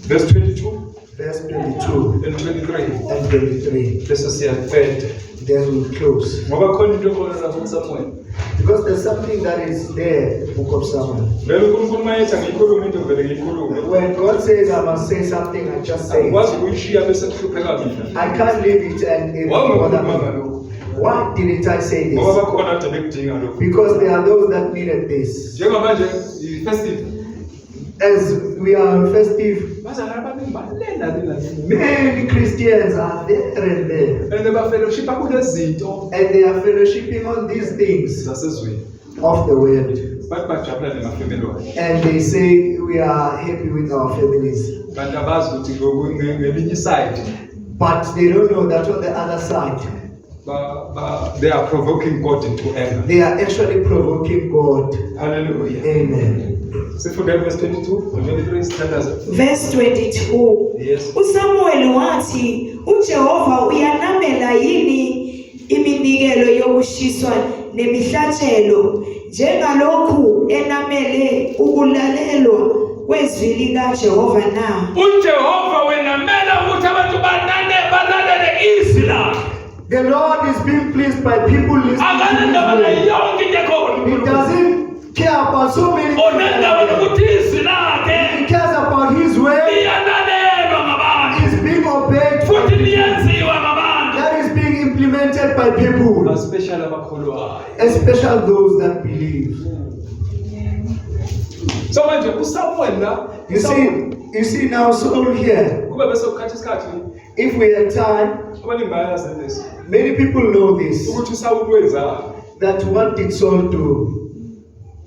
verse 22 verse 22 and 23. and 23. Bese siyaqeda. Then we'll close. Ngoba khona into khona la ku Samuel. Because there's something that is there, the book of Samuel. Vele uNkulunkulu mayethi ngiyikhuluma into vele ngiyikhuluma. When God says I must say something, I just say Akwazi it. ukuyishiya bese kuhlupheka mina. I can't leave it and it Why bother ungakhuluma me. ngalokho? Why didn't I say Ngoba this? bakhona ade bekudinga lokho. Because there are those that needed this. Njengamanje i-festive. As we are festive, Bazalwane abaningi balela lela. many Christians are there and there. And ba fellowship kulezinto And they are fellowshipping on these things zasezweni. of the word. Bathi bajabula nemafemeli wabo. And they say we are happy with our families. Kanti abazi ukuthi ngelinye side But they don't know that on the other side, they are provoking God into anger. they are actually provoking God. Hallelujah. Amen. Sifunde verse 22 and 23 standards. Verse 22. Yes. uSamuel wathi uJehova uyanamela yini iminikelo yokushiswa nemihlatshelo njengalokhu enamele ukulalelwa kwezwi likaJehova na? uJehova wenamela ukuthi abantu balalele izwi lakhe. The Lord is being pleased by people listening to Akanandaba His word. yonke into ekhona. He doesn't care about so many Unandaba things. nokuthi izwi lakhe He cares about His word. liyalalelwa ngabantu Is being obeyed. futhi liyenziwa ngabantu. That is being implemented by people, Especially abakholwayo. especially those that believe. So manje uSamuel la You see now, Saul here. kube bese ukhathi isikhathi If we had time, abaningi bayazi lesi many people know this. ukuthi uSawuli wenzani. That what did Saul do?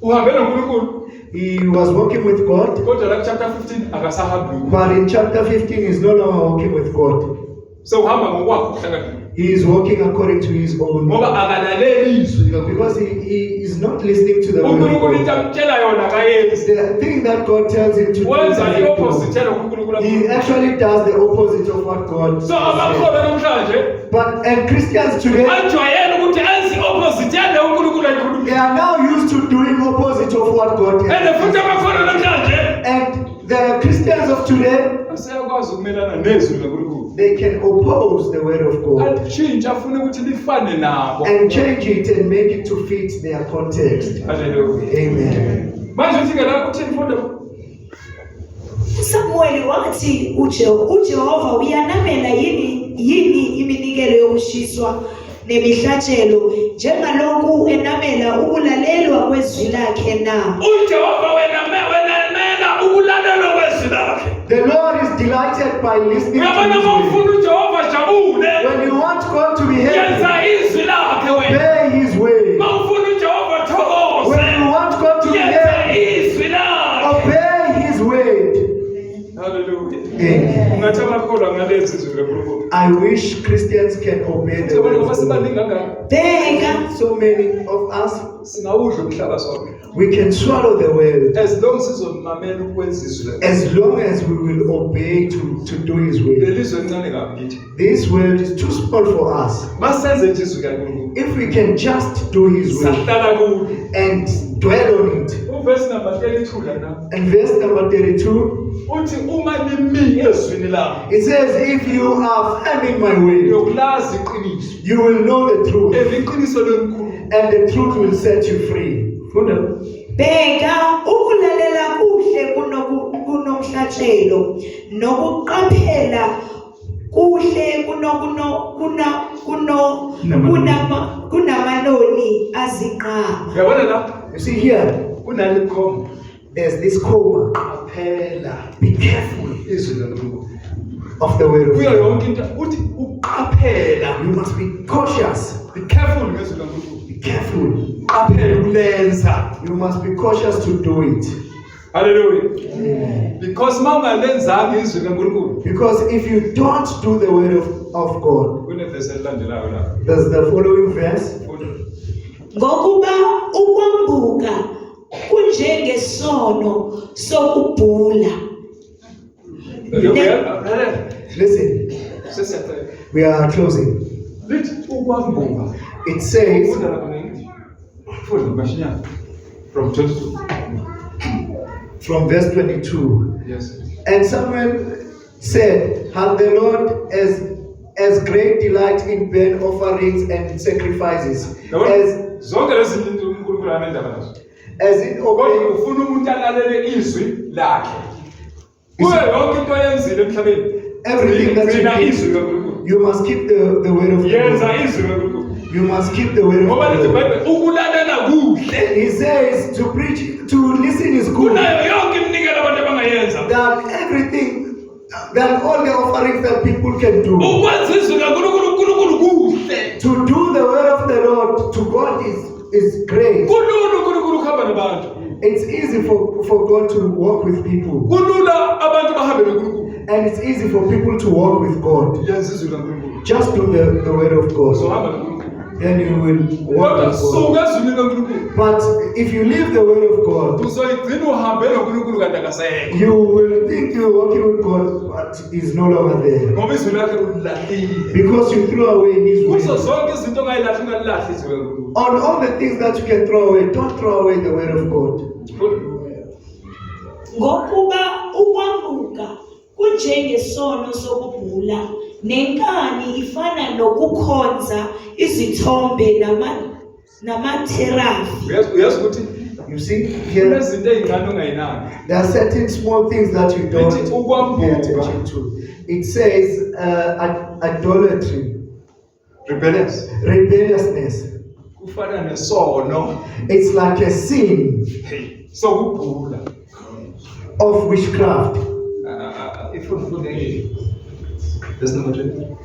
Uhambe noNkulunkulu He was walking with God, kodwa la chapter 15 akasahambi. but in chapter 15, he's no longer walking with God. So uhamba ngokwakho kuhlakaniphile. He is walking according to his own. Ngoba akalaleli izwi. Because he is not listening to the word of uNkulunkulu into God. amtshela yona kayenzi. The thing that God tells him to do, Wenza he i-opposite does. yalokho uNkulunkulu He akwenzayo. actually does the opposite of what God So says. abakholwa namhlanje And Christians today, ajwayele ukuthi enze i-opposite yale uNkulunkulu ayikhuluma. they are now used to doing opposite of what God And has. futhi abakholwa namhlanje And the Christians of today, aseyakwazi ukumelana nezwi likaNkulunkulu. they can oppose the word of God Alishintshe afune ukuthi lifane nabo. and change it and make it to fit their context. Hallelujah. Amen. Manje uthi ngala kuthi mfundo uSamuel wathi uJehova uyanamela yini iminikelo yokushiswa nemihlatshelo njengalokhu enamela ukulalelwa kwezwi lakhe na? uJehova wenamela ukulalelwa kwezwi lakhe. The Lord is delighted by listening to Uyabona His uma word. ufuna uJehova ajabule, When you want God to be yenza happy, izwi lakhe wena. obey His way. Uma ufuna uJehova athokoze, When you want God to be yenza happy, izwi lakhe. obey His word. Hallelujah. Amen. Ungathi abakholwa ngalenzi izwi likaNkulunkulu. I wish Christians can obey the word Ngoba of sibaningi God. kangaka Bheka So many of us, singawudla umhlaba sonke. we can swallow the word As long sizomamela ukwenza izwi lakhe. as long as we will obey to do His will. Lelizwe lincane kabi kithi. This world is too small for us. Masenze izwi likaNkulunkulu. If we can just do His will Sahlala kulo. and dwell on it, verse number 32 lana. And verse number 32, Uthi uma nimi ezwini lami. it says, if you are firm in my way, Yokulazi iqiniso. you will know the truth, Iqiniso lelikhulu. and the truth will set you free. Funda. Bheka ukulalela kuhle kunomhlatshelo nokuqaphela kuhle kunamanoni azinqama. Uyabona la? You see here, Kunalikhomba. there's this coma. Qaphela Be careful izwi likaNkulunkulu. of the word of Kuyo God. yonke into uthi uqaphela. You must be cautious. Be careful ngezwi likaNkulunkulu. Be careful. Qaphela ukulenza. You must be cautious to do it. Hallelujah. Because mawungalenzanga izwi likaNkulunkulu. Because if you don't do the word of God, Kunevesi elilandelayo la. there's the following verse. Funda. Ngokuba ukwambuka kunjengesono sokubhula. Listen, Sesiyaqala. we are closing. Lithi ukwambuka. It says, Funda lapha ngeNgisi. Funda mashinyana. From 22. from verse 22, Yes. and Samuel said, had the Lord as great delight in burnt offerings and sacrifices Zonke lezi zinto uNkulunkulu anendaba nazo. as in Kodwa obeying. ufuna umuntu alalele izwi lakhe. Kuyo yonke into oyenzile emhlabeni. Everything that Gcina you izwi do, likaNkulunkulu. you must keep the word of Yenza God. izwi likaNkulunkulu. You must keep the word of Ngoba lithi God. iBhayibheli ukulalela kuhle. He says to preach, to listen is good. Kunayo yonke iminikelo abantu abangayenza. Than everything, than all the offerings that people can do. Ukwenza izwi likaNkulunkulu kuhle. To do the word of the Lord to God is great. Kulula uNkulunkulu ukuhamba nabantu. It's easy for God to walk with people. Kulula abantu bahambe noNkulunkulu. And it's easy for people to walk with God. Yenza izwi likaNkulunkulu. Just do the word of God. Uzohamba noNkulunkulu. Then you will walk Kodwa with God. suka ezwini likaNkulunkulu. But if you leave the word of God, Uzoyigcina uhambe noNkulunkulu kanti akasekho. you will think you're walking with God, but He's no longer there. Ngoba izwi lakhe ulilahlile. Because you throw away His Kuzo word. zonke izinto ongayilahli ungalilahli izwi likaNkulunkulu. On all the things that you can throw away, don't throw away the word of God. Ngokuba ukwambuka kunjengesono sokubhula nenkani ifana nokukhonza izithombe namatherafi. Uyazi ukuthi You see, here kunezinto ezincane ongayinaki. there are certain small things that you don't Lithi ukwambuka. pay attention to. It says idolatry, Rebellious. rebelliousness. Kufana nesono. It's like a sin Sokubhula. of witchcraft. That's number 20.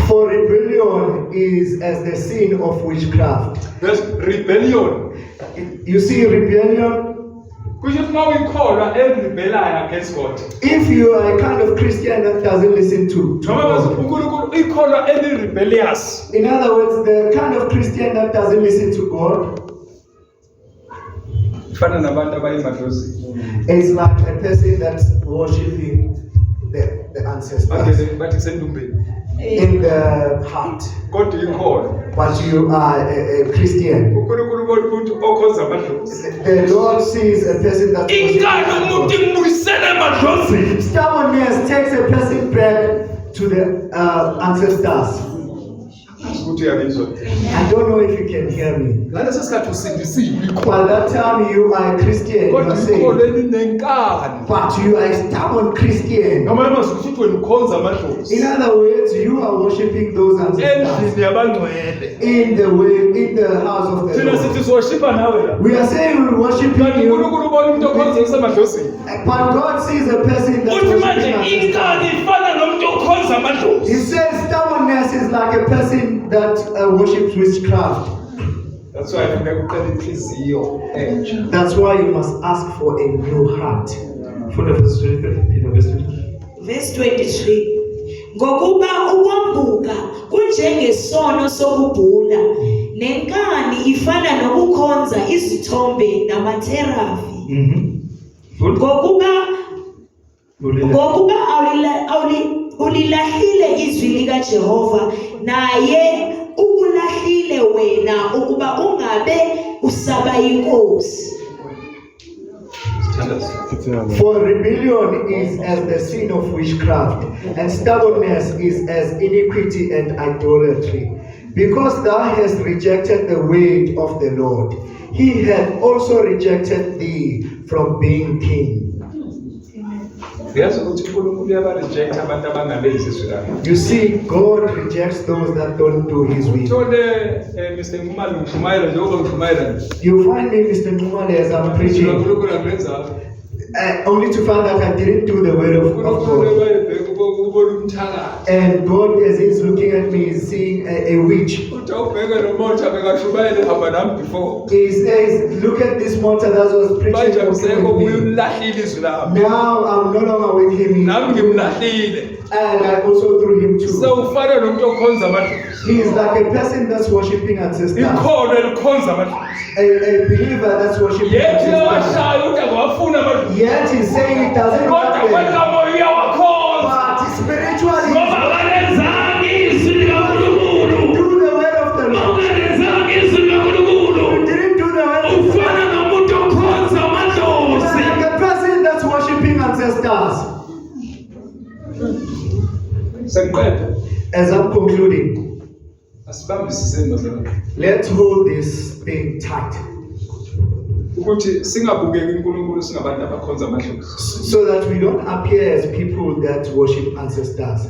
For rebellion is as the sin of witchcraft. There's rebellion. You see, rebellion, Kusho ukuthi uma uyikholwa erebelayo against God. if you are a kind of Christian that doesn't listen to Noma bazi God. uNkulunkulu ikholwa rebellious. In other words, the kind of Christian that doesn't listen to God Kufana nabantu abayimadlozi. is like a person that's worshiping the ancestors Bathi kusendumbeni. in the heart. Kodwa ikholwa. But you are a Christian. uNkulunkulu ubona umuntu okhonza amadlozi. The Lord sees a person that Ingane umuntu imbuyisela emadlozini. stubbornness takes a person back to the ancestors. Ukuthi uyabizwa. I don't know if you can hear me. Ngaleso sikhathi usindisiwe. By that time you are a Christian, you Kodwa are saved. ikholwa elinenkani. But you are a stubborn Christian. Noma yamazi ukuthi wena ukhonza amadlozi. In other words, you are worshiping those ancestors Endlini yabangcwele. in the house of the Thina Lord. sithi sizoshipa nawe la. We are saying we worship Kanti you, uNkulunkulu ubona umuntu okhonza esemadlozini. but God sees a person that's Uthi manje worshiping ancestors. inkani ifana nomuntu okhonza amadlozi. He says stubbornness is like a person that worships witchcraft. That's why kufuneka uqale inhliziyo entsha. That's why you must ask for a new heart. Funda verse 23, verse 23. Verse 23. Ngokuba ukwambuka kunjengesono sokubhula nenkani ifana nokukhonza izithombe namatherafi. Ngokuba ulilahlile izwi likaJehova naye ukulahlile wena ukuba ungabe usaba inkosi. Uthandaza. For rebellion is as the sin of witchcraft, and stubbornness is as iniquity and idolatry. Because thou hast rejected the word of the Lord, he hath also rejected thee from being king. Uyazi ukuthi uNkulunkulu uyaba-reject abantu abangalenzi izwi lakhe. You see, God rejects those that don't do his will. Uthole Mr. Nxumalo ngishumayela njengoba ngishumayela nje. You find me, Mr. Nxumalo, as I'm Izwi preaching, laNkulunkulu angilenzanga. only to find that I didn't do the word of uNkulunkulu God. bayebheka ukubona umthakathi. And God, as he's looking at me, is seeing a witch. Uthi awubheke nomoja bekashumayela ehamba nami before. He says, look at this mortar that was Manje preaching akusekho with me. uyulahlile izwi lami. Now I'm no longer with him. Nami ngimlahlile. And I also threw him too. Sewufana nomuntu okhonza amadlozi. He is like a person that's worshipping ancestors. Ikhono elikhonza amadlozi. A believer that's worshipping Yethi ancestors. ewashayo ukuthi akawafuni amadlozi. Yet he's saying it doesn't Kodwa matter. kwenkamoya uyawakhonza. But spiritually, Ngoba akalenzanga izwi likaNkulunkulu. do the word of the Lord. Akalenzanga izwi likaNkulunkulu. You didn't do the word of the Lord. Ufana nomuntu okhonza amadlozi. Like a person that's worshipping ancestors. Sengiqeda. As I'm concluding, Asibambisiseni bazalwane. let's hold this thing tight Ukuthi singabukeki uNkulunkulu singabantu abakhonza amadlozi. so that we don't appear as people that worship ancestors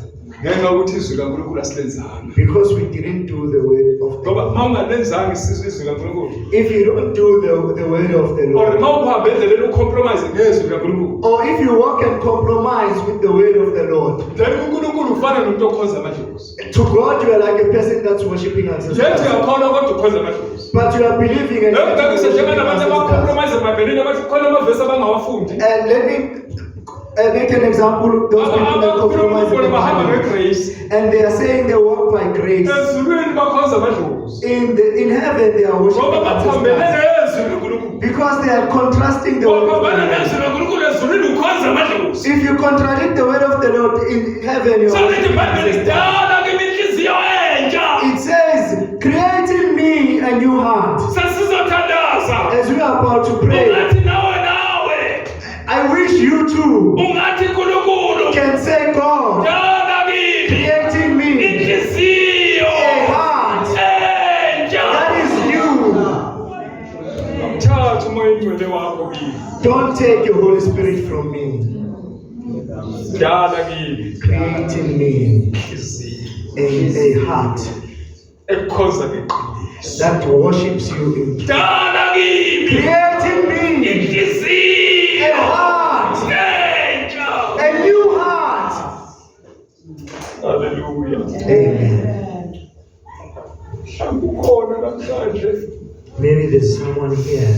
Ngenxa yokuthi izwi likaNkulunkulu asilenzanga. because we didn't do the word of the Ngoba Lord. mawungalenzanga izwi likaNkulunkulu. If you don't do the word of the Or Lord, mawuhamba endleleni ucompromise ngezwi likaNkulunkulu. or if you walk and compromise with the word of the Lord, Then uNkulunkulu ufana nomuntu okhonza amadlozi. to God you are like a person that's worshiping Yethi ancestors. uyakhona kodwa ukhonza amadlozi. But you are believing and Ngakho njengoba nabantu ancestors. abacompromise emabheleni abathi khona amavesi abangawafundi. And let me make an example of those people that compromise in the bahamba Bible. ngegrace. And they are saying they walk by grace. Ezulwini bakhonza amadlozi. In heaven they are Ngoba worshiping bathambele ancestors. nezwi likaNkulunkulu. Because they are contrasting the word of the Ngoba Lord. nezwi likaNkulunkulu ezulwini ukhonza amadlozi. If you contradict the word of the Lord in heaven, you So are lithi worshiping iBhayibheli ancestors. sidala kimi inhliziyo entsha. It says, create in me a new heart. Sesizothandaza. As we are about to pray, Ungathi nawe. I wish you too Ungathi uNkulunkulu. can say, God, Dala kimi create in me inhliziyo a heart entsha. that is new. Mthatha umoya engcwele wakho kimi. Don't take your Holy Spirit from me. Dala kimi Create in me inhliziyo a heart ekhonza ngeqiniso. that worships you in. Dala kimi Create in me inhliziyo a heart, entsha. a new heart. Hallelujah. Amen. Mhlawumbe ukhona namhlanje Maybe there's someone here.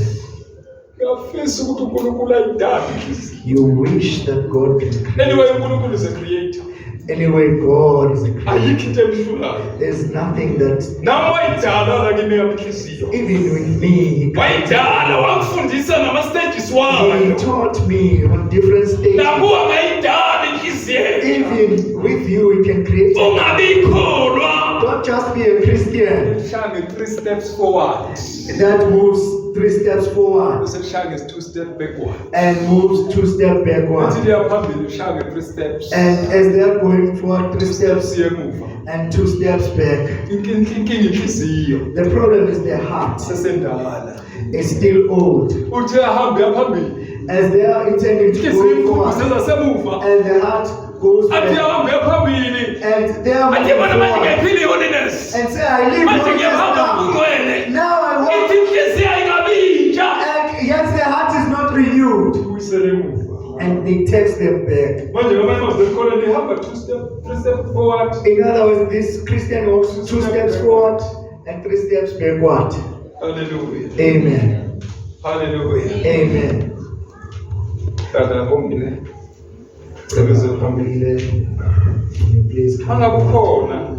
uyafisa ukuthi uNkulunkulu ayidale inhliziyo. You wish that God can create. Anyway, uNkulunkulu is a creator. Anyway, God is a creator. Ayikho into emhlulayo. There's nothing that, Nami wayidala la kimi inhliziyo. even with me, Wayidala wakufundisa nama-stages He wayo. taught me on different stages. Nakuwa ngayidala inhliziyo. Even with you, He can create. Ungabikholwa. Don't just be a Christian Shange 3 steps forward. that moves 3 steps forward Bese shange 2 steps backward. and moves 2 steps backward. Uthi liya phambili shange 3 steps. And as they are going forward 3 steps Siye emuva. and 2 steps back, Inkinga inhliziyo. the problem is their heart Sesendala. is still old. Uthi ahambe yaphambili. As they are intending to go forward, Sezasemuva. and the heart goes Athi back, ahambe yaphambili. and they are Athi moving bona manje forward, ngephili holiness. and say, I live Manje holiness ngiyahamba now. kungcwele. Now I walk, Ithi inhliziyo ayingabintsha. and yet their heart is not renewed, Uyisele emuva. and they takes them back. Manje ngamanye amazwi esikole lihamba 2 steps, 3 steps forward. In other words, this Christian walks 2 steps forward and 3 steps backward. Hallelujah. Amen. Hallelujah. Amen. Tata ngomile. Sebenze phambili. Can you please come? Angabukhona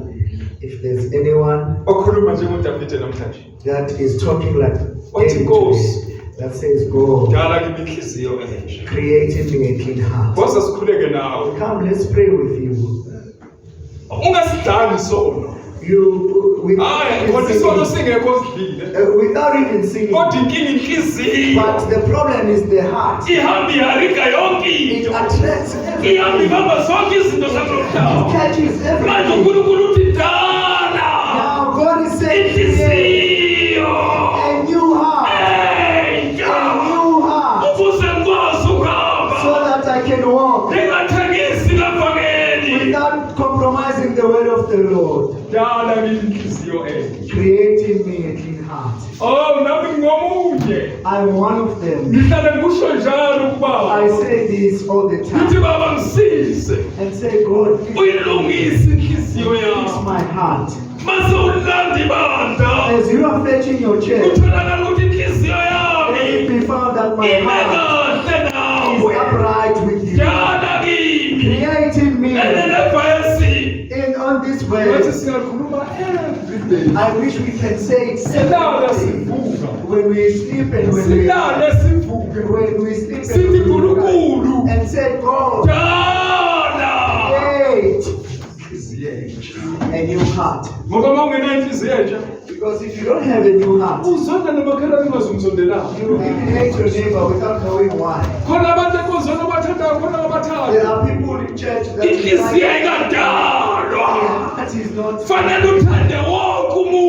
If there's anyone okhuluma njengoDavide namhlanje. that is talking like What's David goes? today, that says, God, Dala kimi inhliziyo entsha. create in me a clean heart. Woza sikhuleke nawe. Come, let's pray with you. Ungasidani sono. without even singing. But the problem is the heart. It attracts everything. It catches everything. Now God is saying to you, a new heart. A new heart. So that I can walk without compromising the word of the Lord. Creating me a clean heart. I'm one of them. I say this all the time. And say, God, fix my heart. As you are fetching your chair, let me found that my heart is upright with you. Creating me. And on this way, I wish we can say it separately. When we sleep and when we sleep and say, God, create a new heart. Because if you don't have a new heart, you even hate your neighbor without knowing why. There are people in church that heart is not.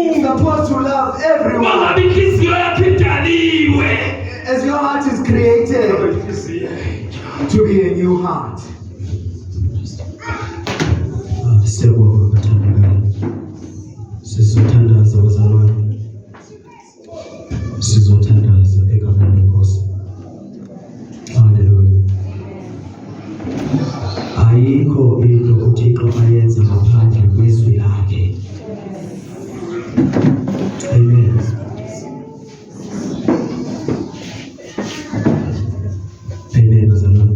You're supposed to love everyone. As your heart is created to be a new heart. Sizothandaza bazalwane, sizothandaza egameni lenkosi. Haleluya. Ayikho into uThixo ayenza ngaphandle kwezwi lakhe. Amen. Amen bazalwane.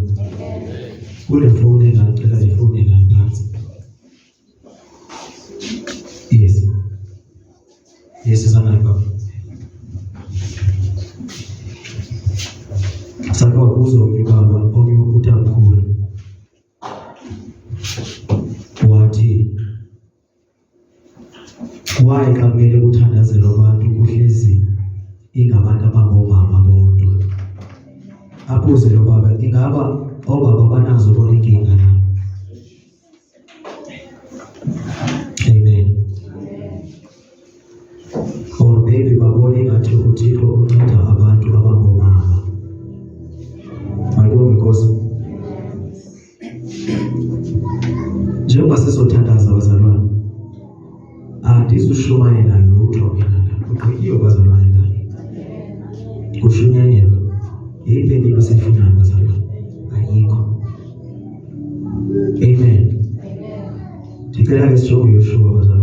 Kule foni ngicela ifoni ngaphansi. Yes, is another. Saka wakuzo mjukaba, omi ukuta mkulu. Wati. Wae kamele kuthandazela abantu kuhlezi ingabantu abangomama bodwa. Abuze lo baba, ingaba obaba banazo bona inkinga na. Amen. Or maybe baboni ngathi uThixo unceda abantu abangomama. Ayikho because njengoba sizothandaza abazalwane, andizushumayela lutho mina la. Uqikiwe abazalwane la. Kushunyanyelwa. Yiphi into esifunayo abazalwane? Ayikho. Amen. Ndicela ke sijonge uYeshua abazalwane.